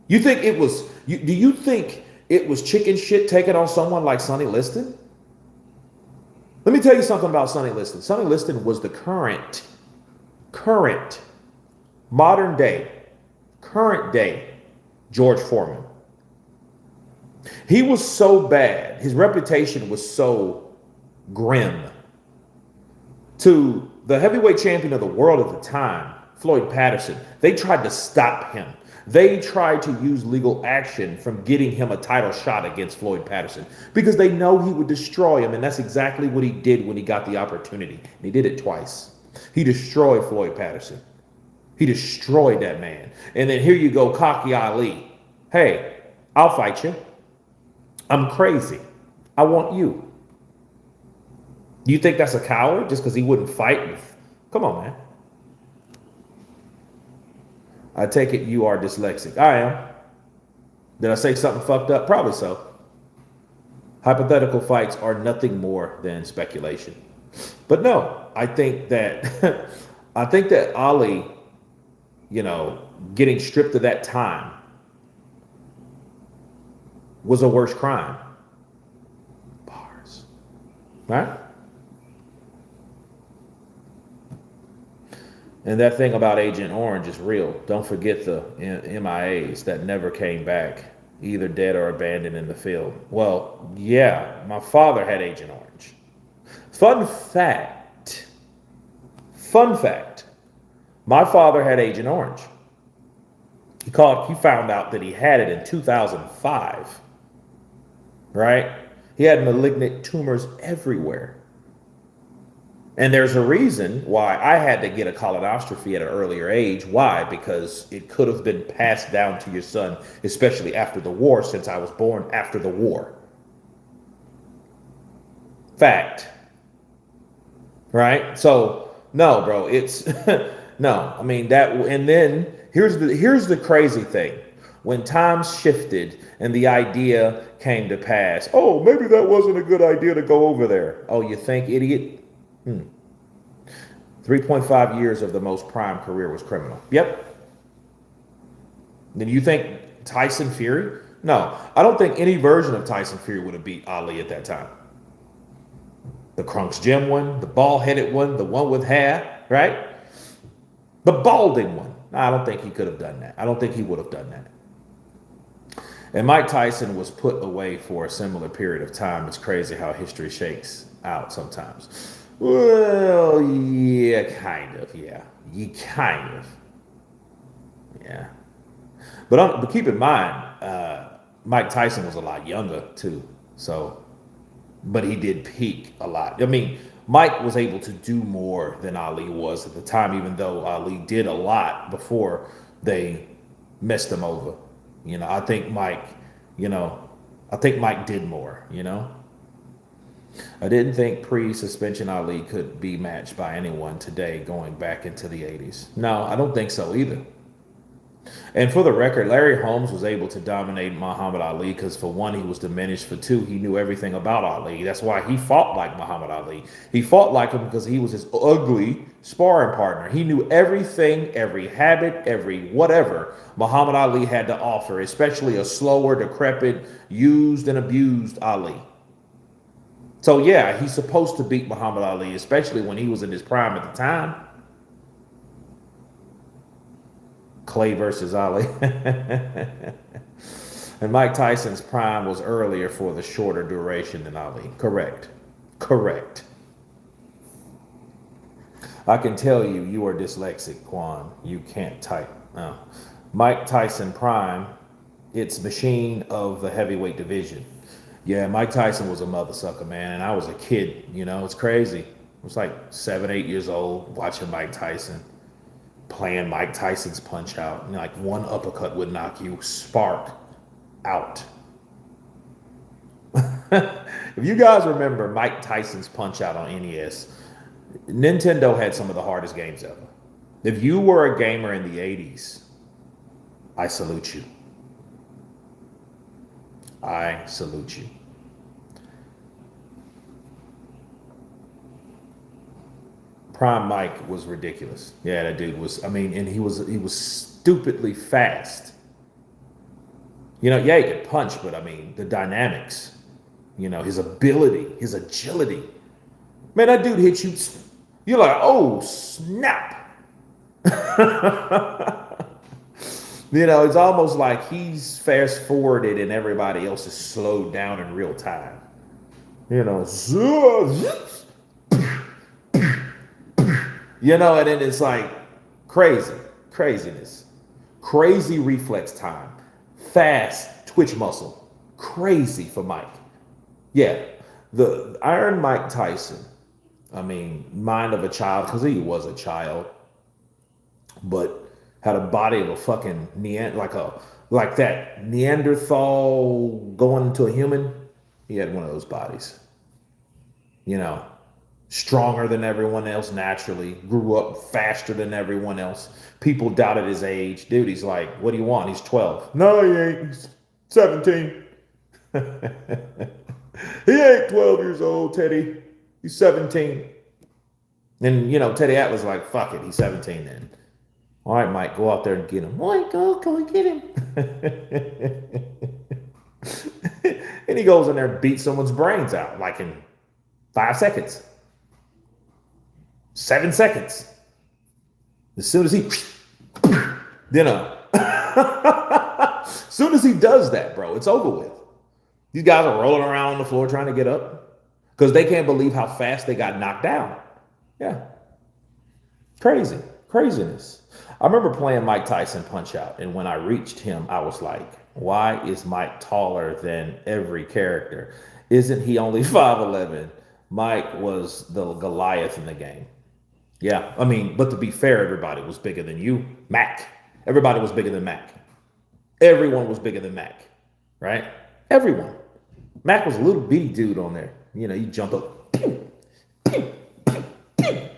You think it was, do you think it was chicken shit taking on someone like Sonny Liston? Let me tell you something about Sonny Liston. Sonny Liston was the current, modern day, current day George Foreman. He was so bad. His reputation was so grim. To the heavyweight champion of the world at the time, Floyd Patterson, they tried to stop him. They tried to use legal action from getting him a title shot against Floyd Patterson because they know he would destroy him. And that's exactly what he did when he got the opportunity. And he did it twice. He destroyed Floyd Patterson. He destroyed that man. And then here you go, cocky Ali. Hey, I'll fight you. I'm crazy. I want you. You think that's a coward just because he wouldn't fight? Come on, man. I take it you are dyslexic. I am. Did I say something fucked up? Probably so. Hypothetical fights are nothing more than speculation. But no, I think that Ali, getting stripped of that time was a worse crime. Bars. Right? And that thing about Agent Orange is real. Don't forget the MIAs that never came back, either dead or abandoned in the field. Well, yeah, my father had Agent Orange. Fun fact, my father had Agent Orange. He found out that he had it in 2005, right? He had malignant tumors everywhere. And there's a reason why I had to get a colonoscopy at an earlier age. Why? Because it could have been passed down to your son, especially after the war, since I was born after the war. Fact. Right? So, no, bro, it's, no, I mean that, and then here's the crazy thing. When times shifted and the idea came to pass, oh, maybe that wasn't a good idea to go over there. Oh, you think, idiot? 3.5 years of the most prime career was criminal. Yep. Then you think Tyson Fury? No, I don't think any version of Tyson Fury would have beat Ali at that time. The Crunk's Gym one, the bald-headed one, the one with hair, right? The balding one. I don't think he could have done that. I don't think he would have done that. And Mike Tyson was put away for a similar period of time. It's crazy how history shakes out sometimes. Well, yeah, kind of, yeah. Yeah. But keep in mind, Mike Tyson was a lot younger too. So, but he did peak a lot. I mean, Mike was able to do more than Ali was at the time, even though Ali did a lot before they messed him over. I think Mike did more, I didn't think pre-suspension Ali could be matched by anyone today going back into the 80s. No, I don't think so either. And for the record, Larry Holmes was able to dominate Muhammad Ali because, for one, he was diminished. For two, he knew everything about Ali. That's why he fought like Muhammad Ali. He fought like him because he was his ugly sparring partner. He knew everything, every habit, every whatever Muhammad Ali had to offer, especially a slower, decrepit, used and abused Ali. So, yeah, he's supposed to beat Muhammad Ali, especially when he was in his prime at the time. Clay versus Ali. And Mike Tyson's prime was earlier for the shorter duration than Ali. Correct. I can tell you, you are dyslexic, Quan. You can't type. No. Mike Tyson Prime, it's machine of the heavyweight division. Yeah, Mike Tyson was a mother sucker, man. And I was a kid, it's crazy. I was like 7, 8 years old watching Mike Tyson, playing Mike Tyson's punch out. And like one uppercut would knock you spark out. If you guys remember Mike Tyson's punch out on NES, Nintendo had some of the hardest games ever. If you were a gamer in the 80s, I salute you. I salute you. Prime Mike was ridiculous. Yeah, that dude was, and he was stupidly fast. Yeah, he could punch, but the dynamics, his ability, his agility. Man, that dude hit you. You're like, oh, snap. It's almost like he's fast forwarded and everybody else is slowed down in real time. And then it's like craziness, crazy reflex time, fast twitch muscle, crazy for Mike. Yeah, the Iron Mike Tyson, mind of a child, because he was a child, but had a body of a fucking like that Neanderthal going into a human. He had one of those bodies. Stronger than everyone else naturally, grew up faster than everyone else. People doubted his age. Dude, he's like, what do you want? He's 12. No, he ain't. He's 17. He ain't 12 years old, Teddy. He's 17. And, Teddy Atlas was like, fuck it. He's 17 then. All right, Mike, go out there and get him. Mike, go and get him. And he goes in there and beats someone's brains out, like in 5 seconds. 7 seconds. As soon as he, as soon as he does that, bro, it's over with. These guys are rolling around on the floor trying to get up because they can't believe how fast they got knocked down. Yeah. Craziness. I remember playing Mike Tyson Punch Out, and when I reached him, I was like, why is Mike taller than every character? Isn't he only 5'11"? Mike was the Goliath in the game. Yeah, but to be fair, everybody was bigger than you. Mac. Everybody was bigger than Mac. Everyone was bigger than Mac, right? Everyone. Mac was a little bitty dude on there. You jump up,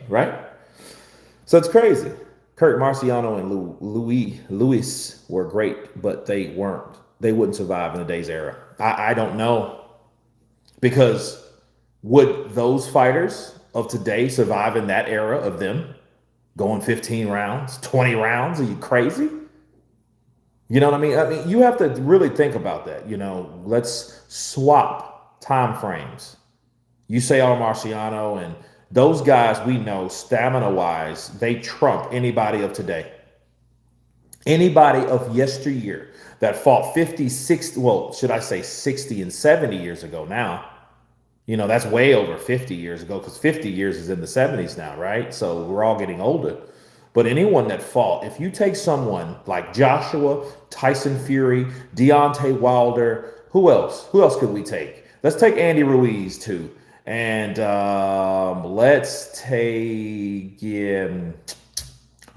right? So it's crazy. Kurt Marciano and Luis were great, but they weren't. They wouldn't survive in today's era. I don't know. Because would those fighters of today survive in that era of them going 15 rounds, 20 rounds? Are you crazy? You know what I mean? You have to really think about that. Let's swap time frames. You say Marciano and those guys, we know stamina-wise, they trump anybody of today. Anybody of yesteryear that fought 50, 60, well, should I say 60 and 70 years ago now. That's way over 50 years ago because 50 years is in the 70s now, right? So we're all getting older. But anyone that fought, if you take someone like Joshua, Tyson Fury, Deontay Wilder, who else? Who else could we take? Let's take Andy Ruiz too. And let's take Dillian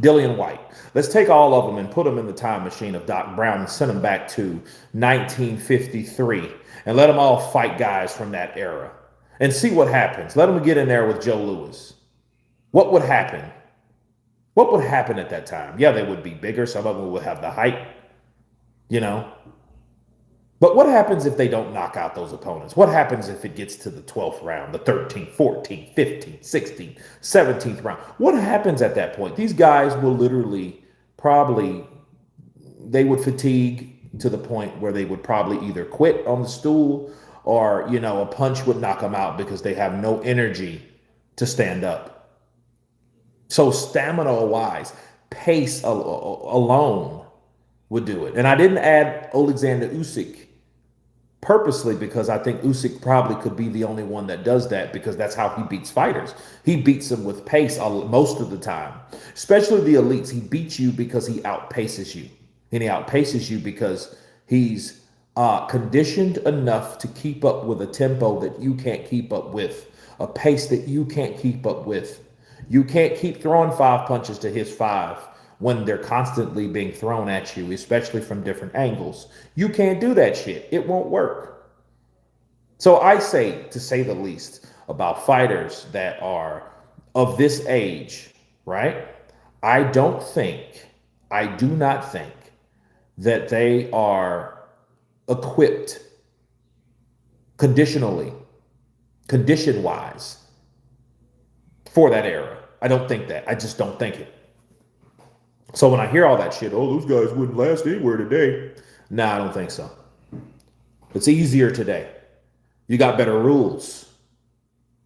White. Let's take all of them and put them in the time machine of Doc Brown and send them back to 1953 and let them all fight guys from that era and see what happens. Let them get in there with Joe Louis. What would happen? What would happen at that time? Yeah, they would be bigger. Some of them would have the height, But what happens if they don't knock out those opponents? What happens if it gets to the 12th round, the 13th, 14th, 15th, 16th, 17th round? What happens at that point? These guys will literally they would fatigue to the point where they would probably either quit on the stool or, a punch would knock them out because they have no energy to stand up. So stamina-wise, pace alone would do it. And I didn't add Alexander Usyk purposely because I think Usyk probably could be the only one that does that because that's how he beats fighters. He beats them with pace most of the time, especially the elites. He beats you because he outpaces you. And he outpaces you because he's conditioned enough to keep up with a tempo that you can't keep up with, a pace that you can't keep up with. You can't keep throwing 5 punches to his 5 when they're constantly being thrown at you, especially from different angles. You can't do that shit. It won't work. So I say, to say the least, about fighters that are of this age, right? I do not think that they are equipped conditionally, condition wise for that era. I don't think that. I just don't think it. So when I hear all that shit, oh, those guys wouldn't last anywhere today. Nah, I don't think so. It's easier today. You got better rules.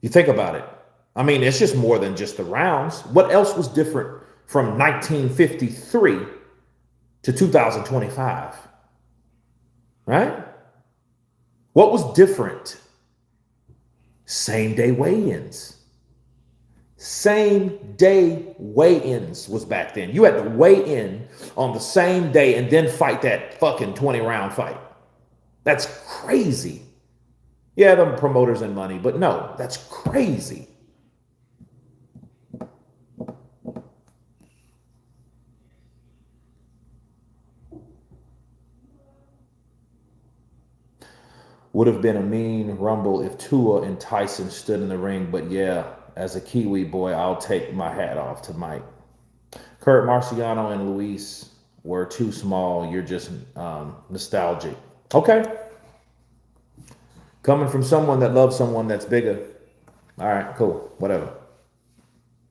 You think about it. I mean, it's just more than just the rounds. What else was different from 1953 to 2025? Right? What was different? Same day weigh-ins. Same day weigh-ins was back then. You had to weigh in on the same day and then fight that fucking 20-round fight. That's crazy. Yeah, the promoters and money, but no, that's crazy. Would have been a mean rumble if Tua and Tyson stood in the ring, but yeah, as a Kiwi boy, I'll take my hat off to Mike. Kurt Marciano and Luis were too small. You're just nostalgic. Okay. Coming from someone that loves someone that's bigger. All right, cool. Whatever.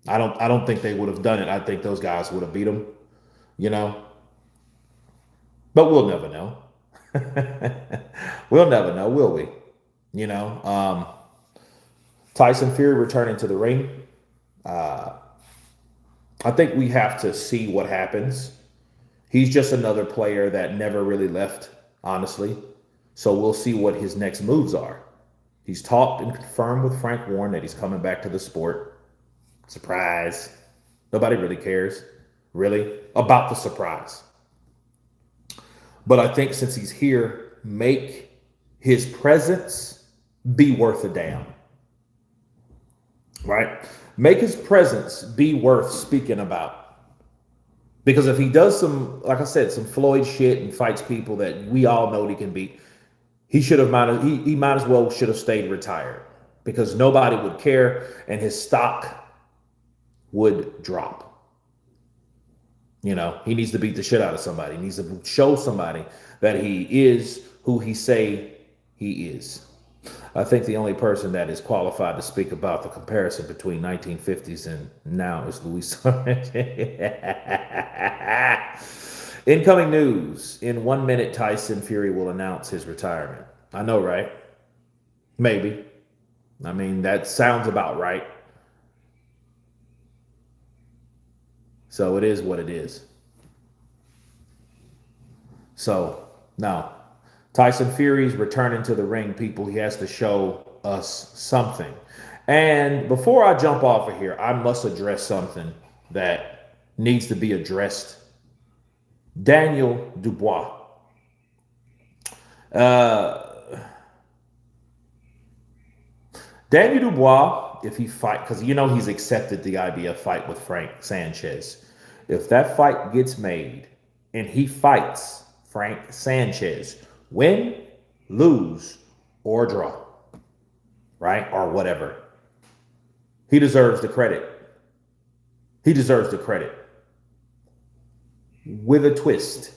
I don't think they would have done it. I think those guys would have beat them, you know. But we'll never know. We'll never know, will we? You know, Tyson Fury returning to the ring. I think we have to see what happens. He's just another player that never really left, honestly. So we'll see what his next moves are. He's talked and confirmed with Frank Warren that he's coming back to the sport. Surprise. Nobody really cares, really, about the surprise. But I think since he's here, make his presence be worth a damn. Right? Make his presence be worth speaking about. Because if he does some, like I said, some Floyd shit and fights people that we all know he can beat, he might as well should have stayed retired because nobody would care and his stock would drop. You know, he needs to beat the shit out of somebody. He needs to show somebody that he is who he say he is. I think the only person that is qualified to speak about the comparison between 1950s and now is Luis. Incoming news. In 1 minute, Tyson Fury will announce his retirement. I know, right? Maybe. I mean, that sounds about right. So it is what it is. So now, Tyson Fury's returning to the ring, people. He has to show us something. And before I jump off of here, I must address something that needs to be addressed. Daniel Dubois. Daniel Dubois, if he fight, because you know he's accepted the IBF fight with Frank Sanchez. If that fight gets made and he fights Frank Sanchez, win, lose, or draw, right? Or whatever. He deserves the credit. He deserves the credit. With a twist,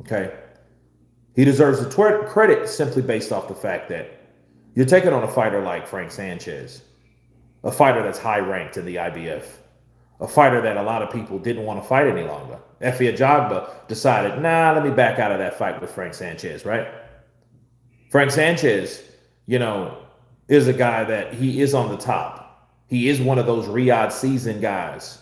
okay? He deserves the credit simply based off the fact that you're taking on a fighter like Frank Sanchez, a fighter that's high ranked in the IBF, a fighter that a lot of people didn't want to fight any longer. Efe Ajagba decided, nah, let me back out of that fight with Frank Sanchez, right? Frank Sanchez, you know, is a guy that he is on the top. He is one of those Riyadh season guys.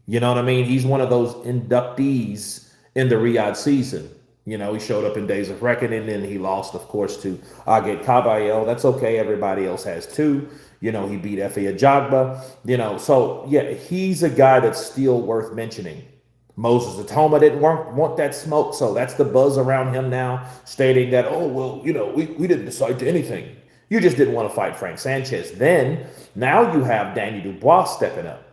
You know what I mean? He's one of those inductees in the Riyadh season. You know, he showed up in Days of Reckoning, and he lost, of course, to Agate Kabayel. That's okay. Everybody else has too. You know, he beat Efe Ajagba. You know, so yeah, he's a guy that's still worth mentioning. Moses Atoma didn't want that smoke, so that's the buzz around him now, stating that, oh, well, you know, we didn't decide to anything. You just didn't want to fight Frank Sanchez. Then, now you have Danny Dubois stepping up.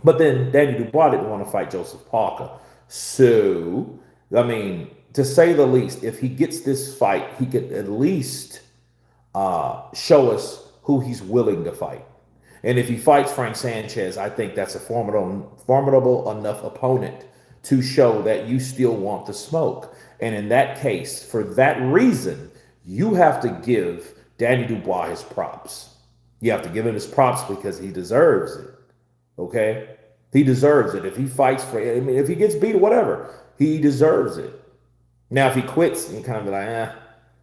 But then Danny Dubois didn't want to fight Joseph Parker. So, I mean, to say the least, if he gets this fight, he could at least show us who he's willing to fight. And if he fights Frank Sanchez, I think that's a formidable enough opponent to show that you still want the smoke. And in that case, for that reason, you have to give Danny Dubois his props. You have to give him his props because he deserves it. Okay? He deserves it. If he fights for, I mean, if he gets beat or whatever, he deserves it. Now, if he quits, you kind of be like,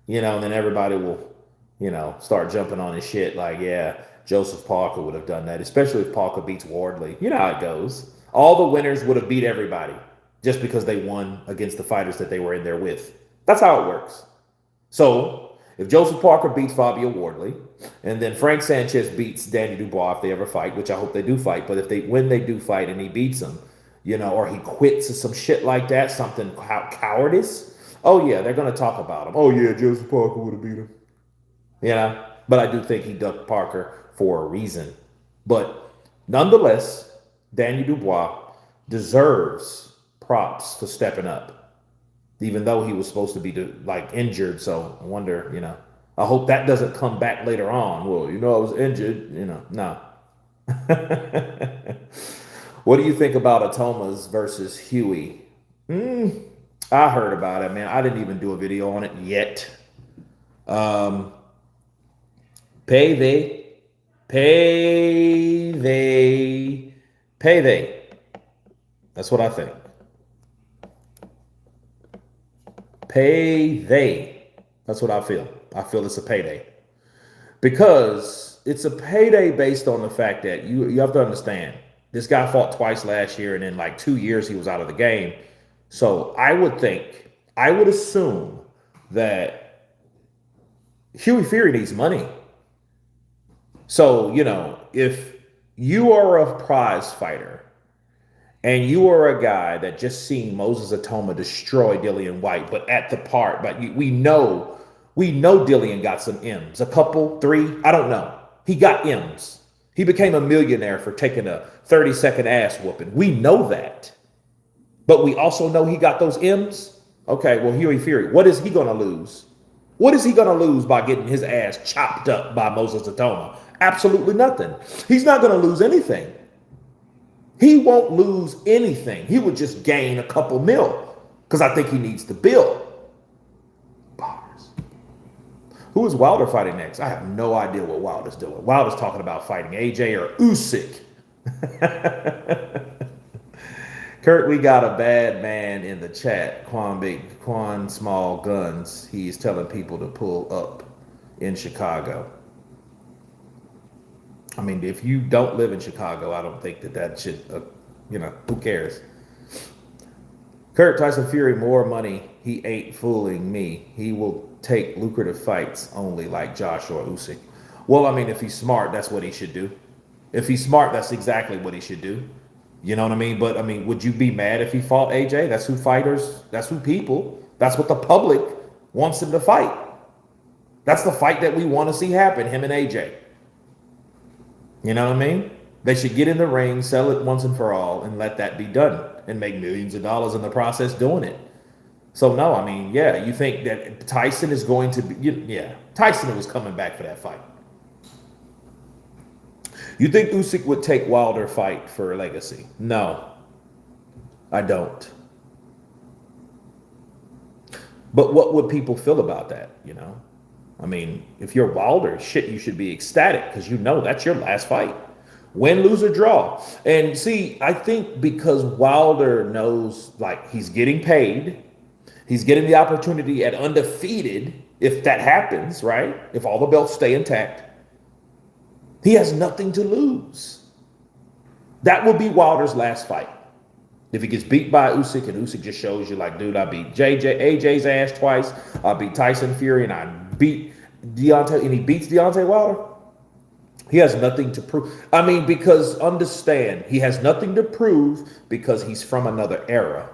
you know, and then everybody will, you know, start jumping on his shit like, yeah, Joseph Parker would have done that, especially if Parker beats Wardley. You know how it goes. All the winners would have beat everybody just because they won against the fighters that they were in there with. That's how it works. So if Joseph Parker beats Fabio Wardley, and then Frank Sanchez beats Danny Dubois if they ever fight, which I hope they do fight, but when they do fight and he beats him, you know, or he quits or some shit like that, something cowardice, oh yeah, they're going to talk about him. Oh yeah, Joseph Parker would have beat him. You know, but I do think he ducked Parker for a reason. But nonetheless, Danny Dubois deserves props for stepping up, even though he was supposed to be like injured. So I wonder, you know, I hope that doesn't come back later on. Well, you know, I was injured, you know, no. What do you think about Atomas versus Huey? I heard about it, man. I didn't even do a video on it yet. Payday. That's what I think. Payday. That's what I feel. I feel it's a payday. Because it's a payday based on the fact that you have to understand, this guy fought twice last year, and in like 2 years he was out of the game. So I would assume that Huey Fury needs money. So, you know, if you are a prize fighter and you are a guy that just seen Moses Atoma destroy Dillian White, but at the part, but we know Dillian got some M's, a couple, 3, I don't know. He got M's. He became a millionaire for taking a 30-second ass whooping. We know that. But we also know he got those M's. Okay, well, Huey Fury, what is he going to lose? What is he going to lose by getting his ass chopped up by Moses Atoma? Absolutely nothing. He's not going to lose anything. He won't lose anything. He would just gain a couple mil because I think he needs to build. Bars. Who is Wilder fighting next? I have no idea what Wilder's doing. Wilder's talking about fighting AJ or Usyk. Kurt, we got a bad man in the chat. Quan Small Guns. He's telling people to pull up in Chicago. I mean, if you don't live in Chicago, I don't think that should, you know, who cares? Kurt, Tyson Fury, more money. He ain't fooling me. He will take lucrative fights only like Joshua Usyk. Well, I mean, if he's smart, that's what he should do. If he's smart, that's exactly what he should do. You know what I mean? But I mean, would you be mad if he fought AJ? That's who fighters, that's who people, that's what the public wants him to fight. That's the fight that we want to see happen, him and AJ. You know what I mean? They should get in the ring, sell it once and for all, and let that be done and make millions of dollars in the process doing it. So, no, I mean, yeah, you think that Tyson is going to be, yeah, Tyson was coming back for that fight. You think Usyk would take Wilder fight for legacy? No, I don't. But what would people feel about that, you know? I mean, if you're Wilder, shit, you should be ecstatic because you know that's your last fight. Win, lose, or draw. And see, I think because Wilder knows, like, he's getting paid, he's getting the opportunity at undefeated, if that happens, right? If all the belts stay intact, he has nothing to lose. That would be Wilder's last fight. If he gets beat by Usyk and Usyk just shows you like, dude, I beat AJ's ass twice. I beat Tyson Fury and I beat Deontay, and he beats Deontay Wilder. He has nothing to prove. I mean, because understand, he has nothing to prove because he's from another era.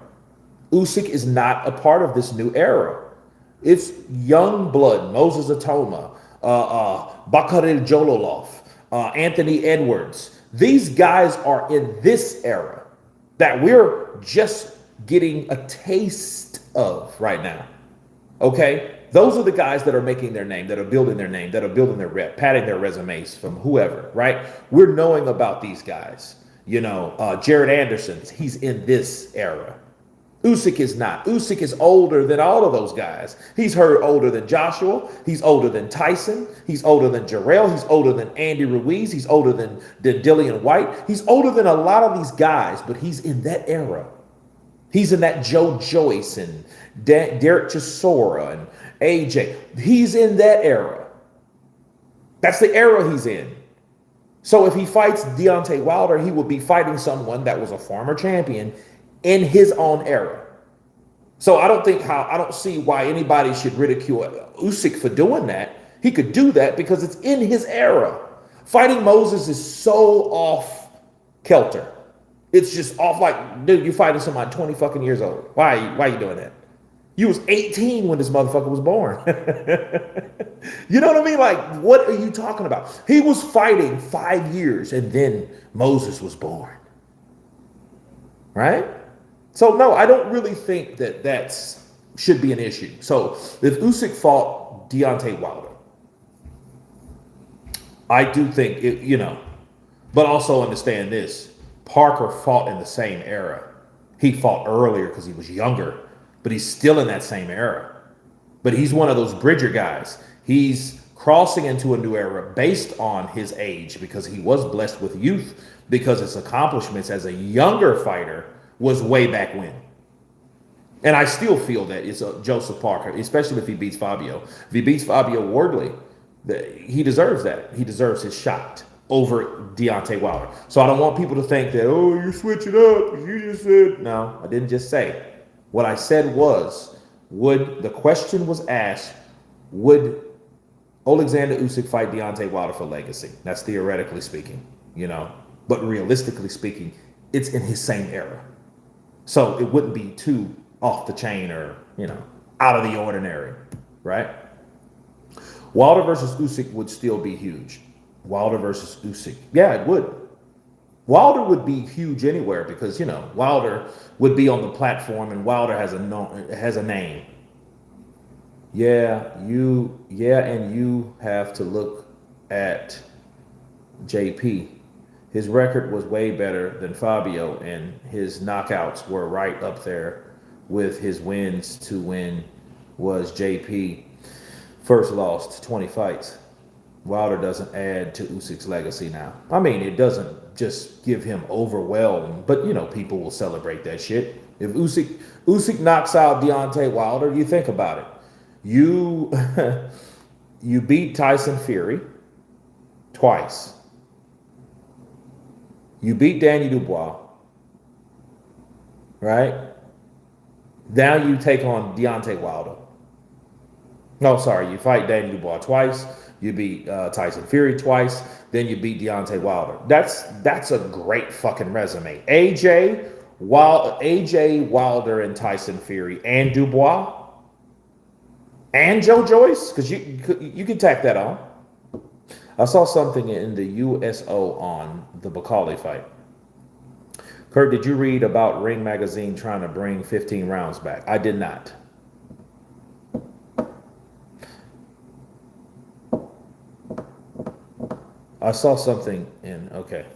Usyk is not a part of this new era. It's young blood, Moses Atoma, Bakaril Jololov, Anthony Edwards. These guys are in this era that we're just getting a taste of right now. Okay? Those are the guys that are making their name, that are building their name, that are building their rep, padding their resumes from whoever, right? We're knowing about these guys. You know, Jared Anderson, he's in this era. Usyk is not. Usyk is older than all of those guys. He's older than Joshua. He's older than Tyson. He's older than Jarrell. He's older than Andy Ruiz. He's older than Dillian White. He's older than a lot of these guys, but he's in that era. He's in that Joe Joyce and Derek Chisora and AJ. He's in that era. That's the era he's in. So if he fights Deontay Wilder, he will be fighting someone that was a former champion in his own era. So I don't see why anybody should ridicule Usyk for doing that. He could do that because it's in his era. Fighting Moses is so off kilter. It's just off like, dude, you're fighting somebody 20 fucking years old. Why are you doing that? You was 18 when this motherfucker was born. You know what I mean? Like, what are you talking about? He was fighting 5 years and then Moses was born. Right? So no, I don't really think that should be an issue. So if Usyk fought Deontay Wilder, I do think it, you know, but also understand this. Parker fought in the same era. He fought earlier because he was younger, but he's still in that same era. But he's one of those bridger guys. He's crossing into a new era based on his age because he was blessed with youth, because his accomplishments as a younger fighter was way back when. And I still feel that it's Joseph Parker, especially if he beats Fabio. If he beats Fabio Wardley, he deserves that. He deserves his shot over Deontay Wilder. So I don't want people to think that, oh, you're switching up. You just said, no, I didn't just say. What I said was, the question was asked, would Alexander Usyk fight Deontay Wilder for legacy? That's theoretically speaking, you know, but realistically speaking, it's in his same era. So it wouldn't be too off the chain or, you know, out of the ordinary, right? Wilder versus Usyk would still be huge. Wilder versus Usyk. Yeah, it would. Wilder would be huge anywhere because, you know, Wilder would be on the platform and Wilder has a name. And you have to look at JP. His record was way better than Fabio, and his knockouts were right up there with his wins. To win was JP. First lost 20 fights. Wilder doesn't add to Usyk's legacy now. I mean, it doesn't just give him overwhelmed, but, you know, people will celebrate that shit. If Usyk knocks out Deontay Wilder, you think about it. You beat Tyson Fury twice. You beat Danny Dubois, right? Now you take on Deontay Wilder. No, sorry, you fight Danny Dubois twice. You beat Tyson Fury twice. Then you beat Deontay Wilder. That's a great fucking resume. AJ Wilder and Tyson Fury and Dubois and Joe Joyce, because you can tack that on. I saw something in the USO on the Bakali fight. Kurt, did you read about Ring Magazine trying to bring 15 rounds back? I did not. I saw something in, okay.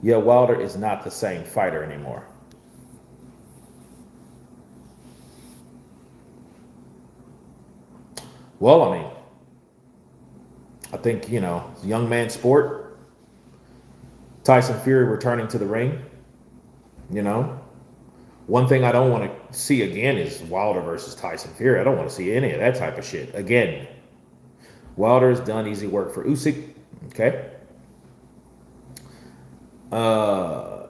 Yeah, Wilder is not the same fighter anymore. Well, I mean, I think, you know, young man sport. Tyson Fury returning to the ring. You know, one thing I don't want to see again is Wilder versus Tyson Fury. I don't want to see any of that type of shit again. Wilder's done easy work for Usyk. Okay.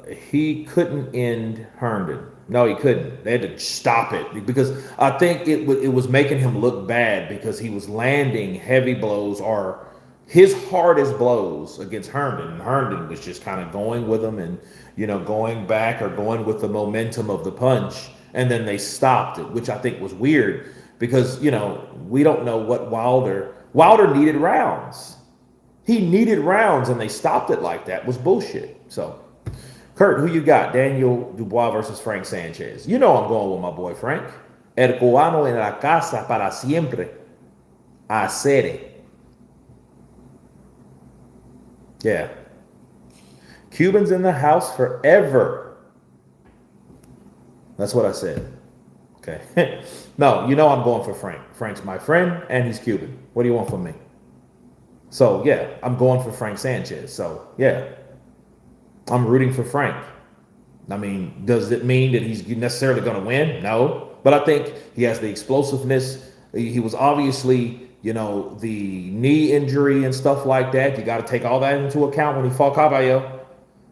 he couldn't end Herndon. No, he couldn't. They had to stop it because I think it was making him look bad because he was landing heavy blows or his hardest blows against Herndon. And Herndon was just kind of going with him and, going back or going with the momentum of the punch. And then they stopped it, which I think was weird because, we don't know what Wilder needed rounds. He needed rounds and they stopped it like that was bullshit. So, Kurt, who you got? Daniel Dubois versus Frank Sanchez. I'm going with my boy Frank. El cubano en la casa para siempre. Hacer. Yeah. Cubans in the house forever. That's what I said. Okay. No, I'm going for Frank. Frank's my friend and he's Cuban. What do you want from me? So, yeah, I'm going for Frank Sanchez. So, yeah, I'm rooting for Frank. I mean, does it mean that he's necessarily going to win? No. But I think he has the explosiveness. He was obviously, the knee injury and stuff like that. You got to take all that into account when he fought Caballo.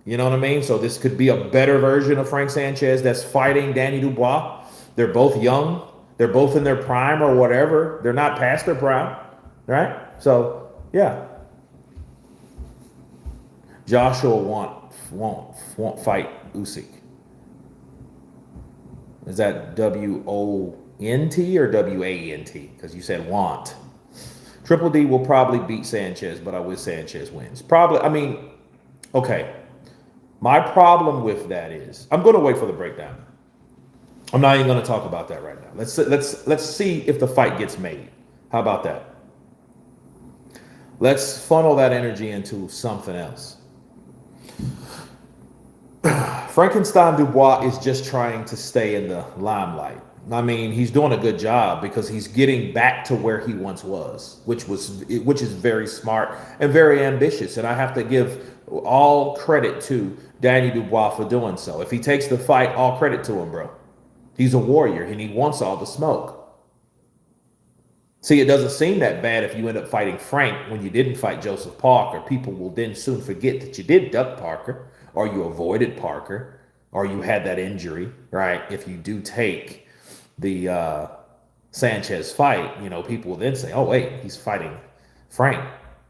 You know what I mean? So this could be a better version of Frank Sanchez that's fighting Danny Dubois. They're both young. They're both in their prime or whatever. They're not past their prime, right? So, yeah. Joshua won't fight Usyk. Is that W-O-N-T or W-A-N-T? Because you said want. Triple D will probably beat Sanchez, but I wish Sanchez wins. Probably, okay. My problem with that is, I'm going to wait for the breakdown. I'm not even going to talk about that right now. Let's see if the fight gets made. How about that? Let's funnel that energy into something else. Frankenstein Dubois is just trying to stay in the limelight. I mean, he's doing a good job because he's getting back to where he once was, which is very smart and very ambitious. And I have to give all credit to Danny Dubois for doing so. If he takes the fight, all credit to him, bro. He's a warrior and he wants all the smoke. See, it doesn't seem that bad if you end up fighting Frank when you didn't fight Joseph Parker. People will then soon forget that you did duck Parker, or you avoided Parker, or you had that injury, right? If you do take the Sanchez fight, people will then say, oh, wait, he's fighting Frank.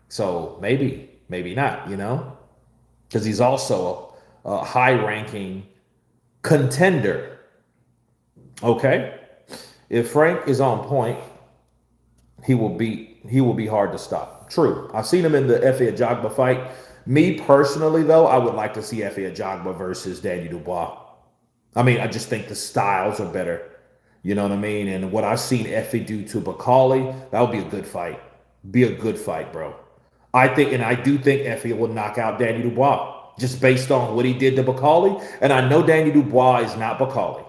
So maybe not, because he's also a high-ranking contender. Okay? If Frank is on point, he will be hard to stop. True. I've seen him in the Efe Ajagba fight. Me personally, though, I would like to see Efe Ajagba versus Danny Dubois. I just think the styles are better. You know what I mean? And what I've seen Efe do to Bakali, that would be a good fight. Be a good fight, bro. I do think Efe will knock out Danny Dubois just based on what he did to Bakali. And I know Danny Dubois is not Bakali,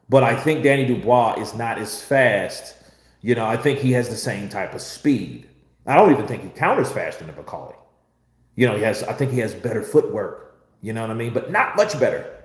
but I think Danny Dubois is not as fast. I think he has the same type of speed. I don't even think he counters faster than Bakali. I think he has better footwork, you know what I mean? But not much better.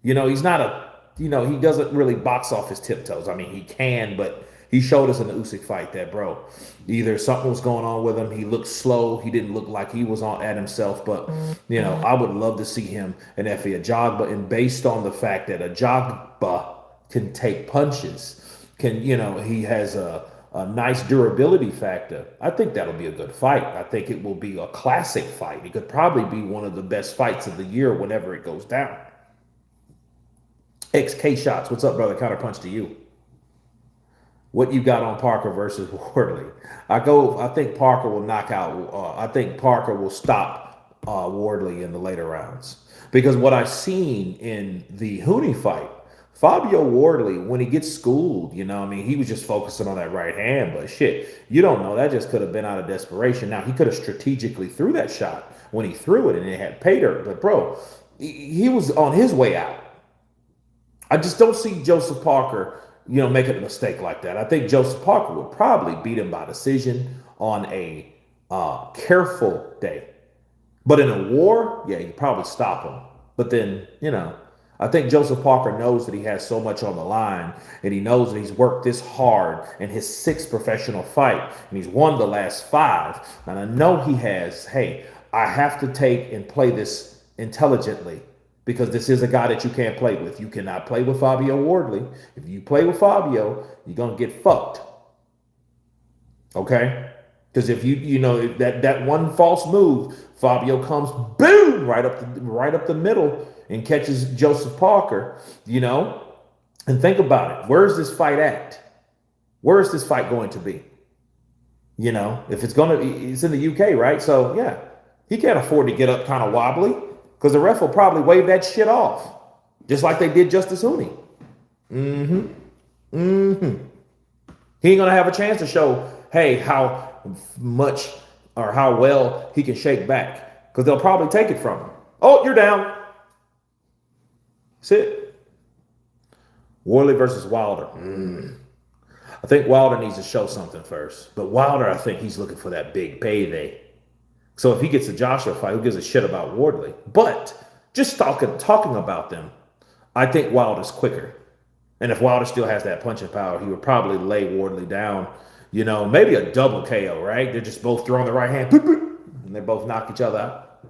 He's not he doesn't really box off his tiptoes. He can, but he showed us in the Usyk fight that, bro, either something was going on with him. He looked slow. He didn't look like he was on at himself. But, I would love to see him and Efe Ajagba. And based on the fact that Ajagba can take punches, he has a nice durability factor. I think that'll be a good fight. I think it will be a classic fight. It could probably be one of the best fights of the year whenever it goes down. XK Shots, what's up, brother? Counterpunch to you. What you got on Parker versus Wardley? I think Parker will knock out. I think Parker will stop Wardley in the later rounds because what I've seen in the Hooney fight, Fabio Wardley, when he gets schooled, he was just focusing on that right hand. But shit, you don't know. That just could have been out of desperation. Now, he could have strategically threw that shot when he threw it and it had paid her. But, bro, he was on his way out. I just don't see Joseph Parker, making a mistake like that. I think Joseph Parker would probably beat him by decision on a careful day. But in a war, yeah, he'd probably stop him. But then, I think Joseph Parker knows that he has so much on the line, and he knows that he's worked this hard in his 6th professional fight, and he's won the last 5. And I know he has, hey, I have to take and play this intelligently. because this is a guy that you can't play with. You cannot play with Fabio Wardley. If you play with Fabio, you're gonna get fucked. Okay? Because if you know that one false move, Fabio comes boom right up the middle and catches Joseph Parker, you know? And think about it. Where's this fight at? Where is this fight going to be? You know, if it's in the UK, right? So yeah, he can't afford to get up kind of wobbly because the ref will probably wave that shit off, just like they did Justice Hooney. Mm-hmm. Mm-hmm. He ain't gonna have a chance to show, hey, how much or how well he can shake back, because they'll probably take it from him. Oh, you're down. Sit. Wardley versus Wilder. I think Wilder needs to show something first. But Wilder, I think he's looking for that big payday. So if he gets a Joshua fight, who gives a shit about Wardley? But just talking about them, I think Wilder's quicker. And if Wilder still has that punching power, he would probably lay Wardley down. You know, maybe a double KO, right? They're just both throwing the right hand, and they both knock each other out.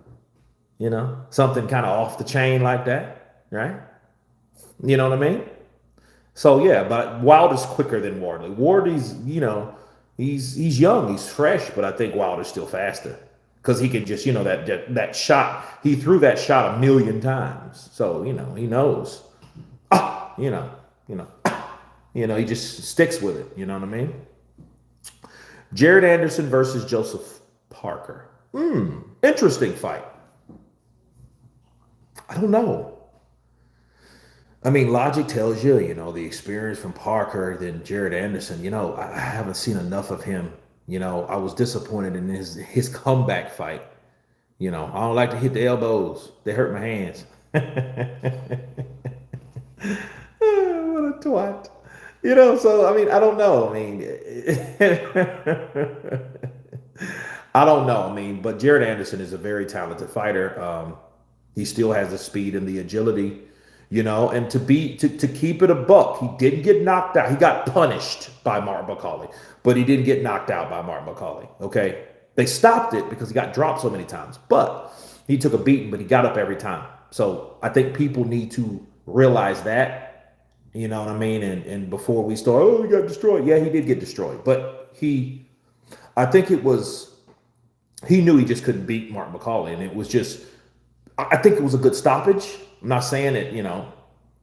You know, something kind of off the chain like that, right? You know what I mean? So yeah, but Wilder's quicker than Wardley. Wardley's, you know, he's young, he's fresh, but I think Wilder's still faster because he can just, you know, that shot. He threw that shot a million times, so you know he knows. You know, he just sticks with it. You know what I mean? Jared Anderson versus Joseph Parker. Interesting fight. I don't know. I mean, logic tells you, you know, the experience from Parker than Jared Anderson. You know, I haven't seen enough of him. You know, I was disappointed in his comeback fight. You know, I don't like to hit the elbows. They hurt my hands. What a twat. You know, so, I mean, I don't know. I mean, I don't know. I mean, but Jared Anderson is a very talented fighter. He still has the speed and the agility. You know, and to keep it a buck, he didn't get knocked out. He got punished by Mark McCauley, but he didn't get knocked out by Mark McCauley. Okay, they stopped it because he got dropped so many times, but he took a beating, but he got up every time. So I think people need to realize that. You know what I mean? And before we start, oh, he got destroyed. Yeah, he did get destroyed, but I think he knew he just couldn't beat Mark McCauley, and it was just. I think it was a good stoppage. I'm not saying it, you know,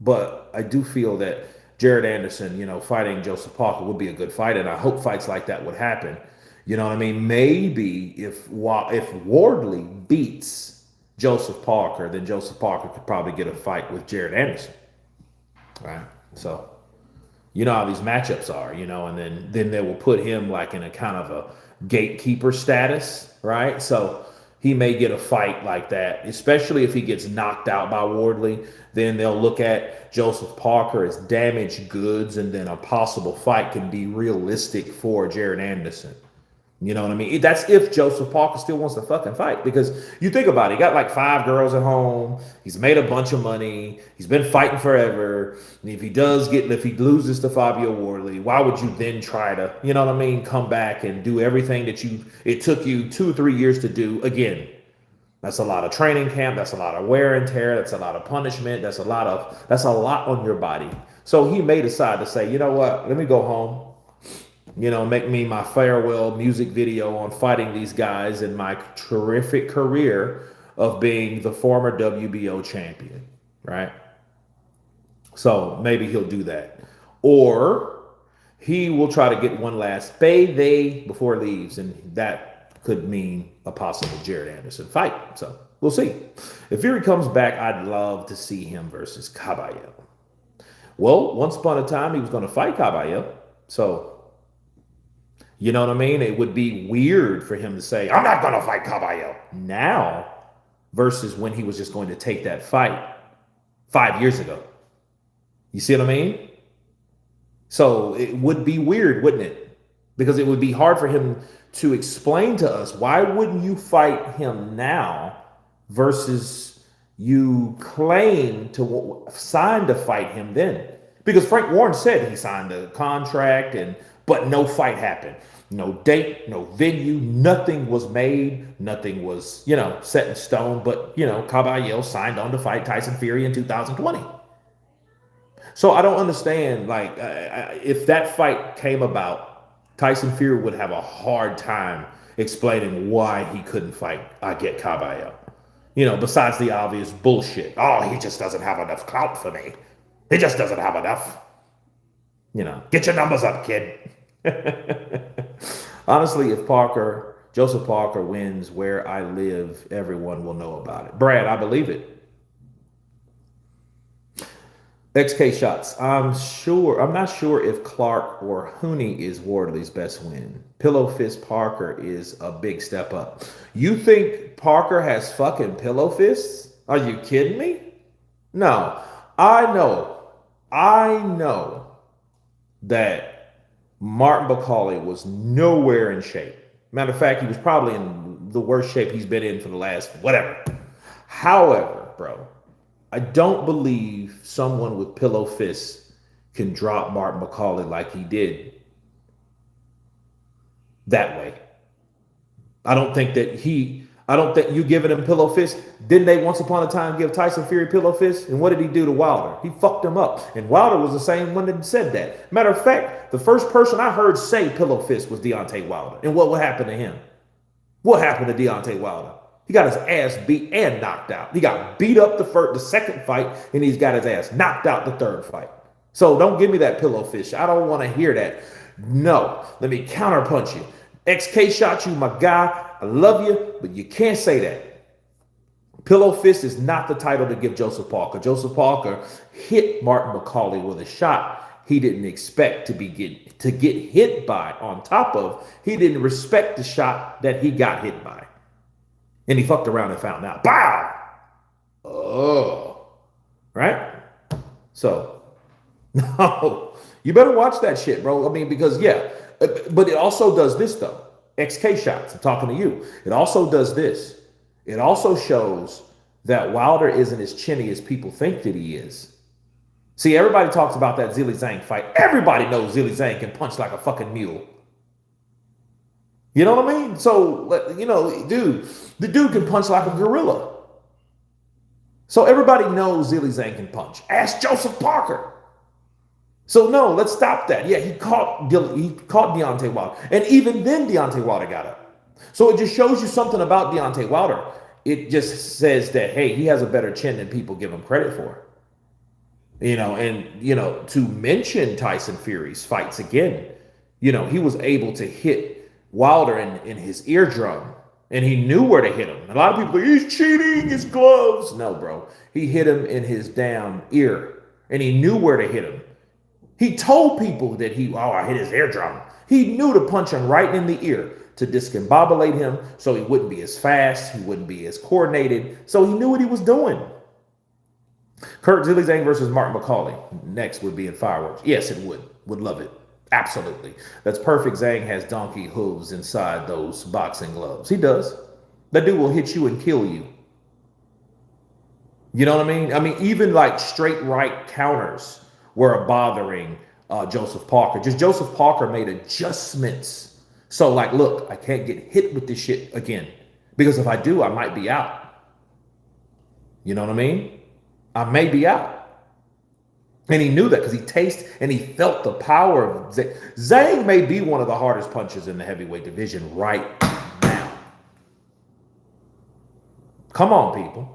but I do feel that Jared Anderson, you know, fighting Joseph Parker would be a good fight, and I hope fights like that would happen. You know what I mean? Maybe if Wardley beats Joseph Parker, then Joseph Parker could probably get a fight with Jared Anderson, right? So, you know how these matchups are, you know, and then they will put him like in a kind of a gatekeeper status, right? So he may get a fight like that, especially if he gets knocked out by Wardley. Then they'll look at Joseph Parker as damaged goods, and then a possible fight can be realistic for Jared Anderson. You know what I mean? That's if Joseph Parker still wants to fucking fight. Because you think about it, he got like 5 girls at home. He's made a bunch of money. He's been fighting forever. And if he loses to Fabio Wardley, why would you then try to, you know what I mean, come back and do everything that it took you 2 or 3 years to do again? That's a lot of training camp. That's a lot of wear and tear. That's a lot of punishment. That's a lot on your body. So he may decide to say, you know what, let me go home. You know, make me my farewell music video on fighting these guys in my terrific career of being the former WBO champion, right? So maybe he'll do that. Or he will try to get one last payday before he leaves, and that could mean a possible Jared Anderson fight. So we'll see. If Fury comes back, I'd love to see him versus Caballero. Well, once upon a time, he was going to fight Caballero. So, you know what I mean? It would be weird for him to say, I'm not going to fight Caballero now versus when he was just going to take that fight 5 years ago. You see what I mean? So it would be weird, wouldn't it? Because it would be hard for him to explain to us, why wouldn't you fight him now versus you claim to sign to fight him then? Because Frank Warren said he signed a contract and But no fight happened. No date, no venue, nothing was made, nothing was, set in stone. But, Caballero signed on to fight Tyson Fury in 2020. So I don't understand, like, if that fight came about, Tyson Fury would have a hard time explaining why he couldn't fight Caballero. Besides the obvious bullshit. Oh, he just doesn't have enough clout for me. He just doesn't have enough. Get your numbers up, kid. Honestly, if Joseph Parker wins where I live, everyone will know about it. Brad, I believe it. XK shots. I'm not sure if Clark or Hooney is Wardley's best win. Pillow Fist Parker is a big step up. You think Parker has fucking pillow fists? Are you kidding me? No. I know that Martin McCauley was nowhere in shape. Matter of fact, he was probably in the worst shape he's been in for the last whatever. However, bro, I don't believe someone with pillow fists can drop Martin McCauley like he did that way. I don't think you giving him pillow fists. Didn't they once upon a time give Tyson Fury pillow fists? And what did he do to Wilder? He fucked him up. And Wilder was the same one that said that. Matter of fact, the first person I heard say pillow fist was Deontay Wilder. And what happened to him? What happened to Deontay Wilder? He got his ass beat and knocked out. He got beat up the second fight, and he's got his ass knocked out the third fight. So don't give me that pillow fish. I don't want to hear that. No, let me counterpunch you. XK shot you, my guy. I love you, but you can't say that. Pillow fist is not the title to give Joseph Parker. Joseph Parker hit Martin McCauley with a shot he didn't expect to get hit by. On top of, he didn't respect the shot that he got hit by. And he fucked around and found out. Bow! Oh. Right? So, no. You better watch that shit, bro. I mean, because, yeah. But it also does this, though. XK shots. I'm talking to you. It also does this. It also shows that Wilder isn't as chinny as people think that he is. See, everybody talks about that Zhilei Zhang fight. Everybody knows Zhilei Zhang can punch like a fucking mule. You know what I mean? So, the dude can punch like a gorilla. So everybody knows Zhilei Zhang can punch. Ask Joseph Parker. So no, let's stop that. Yeah, he caught Deontay Wilder. And even then Deontay Wilder got up. So it just shows you something about Deontay Wilder. It just says that, hey, he has a better chin than people give him credit for. To mention Tyson Fury's fights again, he was able to hit Wilder in his eardrum, and he knew where to hit him. A lot of people are, he's cheating, his gloves. No, bro. He hit him in his damn ear, and he knew where to hit him. He told people that I hit his eardrum. He knew to punch him right in the ear to discombobulate him so he wouldn't be as fast, he wouldn't be as coordinated. So he knew what he was doing. Zhilei Zhang versus Martin McCauley. Next would be in fireworks. Yes, it would. Would love it. Absolutely. That's perfect. Zhang has donkey hooves inside those boxing gloves. He does. That dude will hit you and kill you. You know what I mean? I mean, even like straight right counters were bothering Joseph Parker. Just Joseph Parker made adjustments. So like, look, I can't get hit with this shit again. Because if I do, I might be out. You know what I mean? I may be out. And he knew that because he tasted and he felt the power of Zhang. Zhang may be one of the hardest punchers in the heavyweight division right now. Come on, people.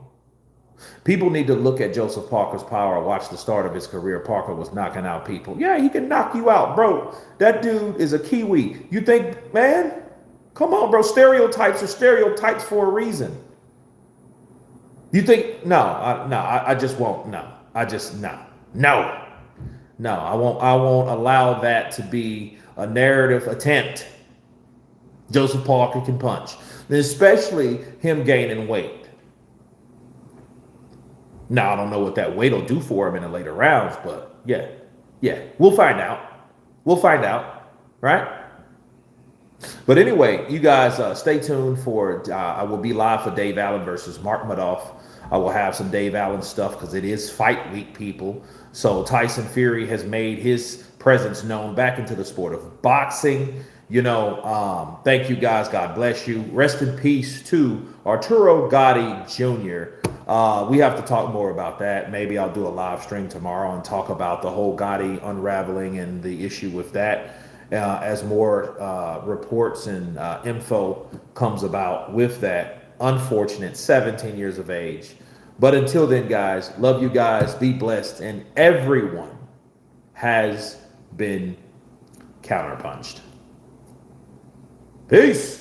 People need to look at Joseph Parker's power. Watch the start of his career. Parker was knocking out people. Yeah, he can knock you out, bro. That dude is a Kiwi. You think, man? Come on, bro. Stereotypes are stereotypes for a reason. You think, I just won't. No, I won't allow that to be a narrative attempt. Joseph Parker can punch, and especially him gaining weight. Now, I don't know what that weight will do for him in the later rounds, but yeah, we'll find out, right? But anyway, you guys stay tuned for, I will be live for Dave Allen versus Mark Madoff. I will have some Dave Allen stuff because it is fight week, people. So Tyson Fury has made his presence known back into the sport of boxing. Thank you guys. God bless you. Rest in peace to Arturo Gotti Jr. We have to talk more about that. Maybe I'll do a live stream tomorrow and talk about the whole Gotti unraveling and the issue with that as more reports and info comes about with that unfortunate 17 years of age. But until then, guys, love you guys. Be blessed. And everyone has been counterpunched. Peace.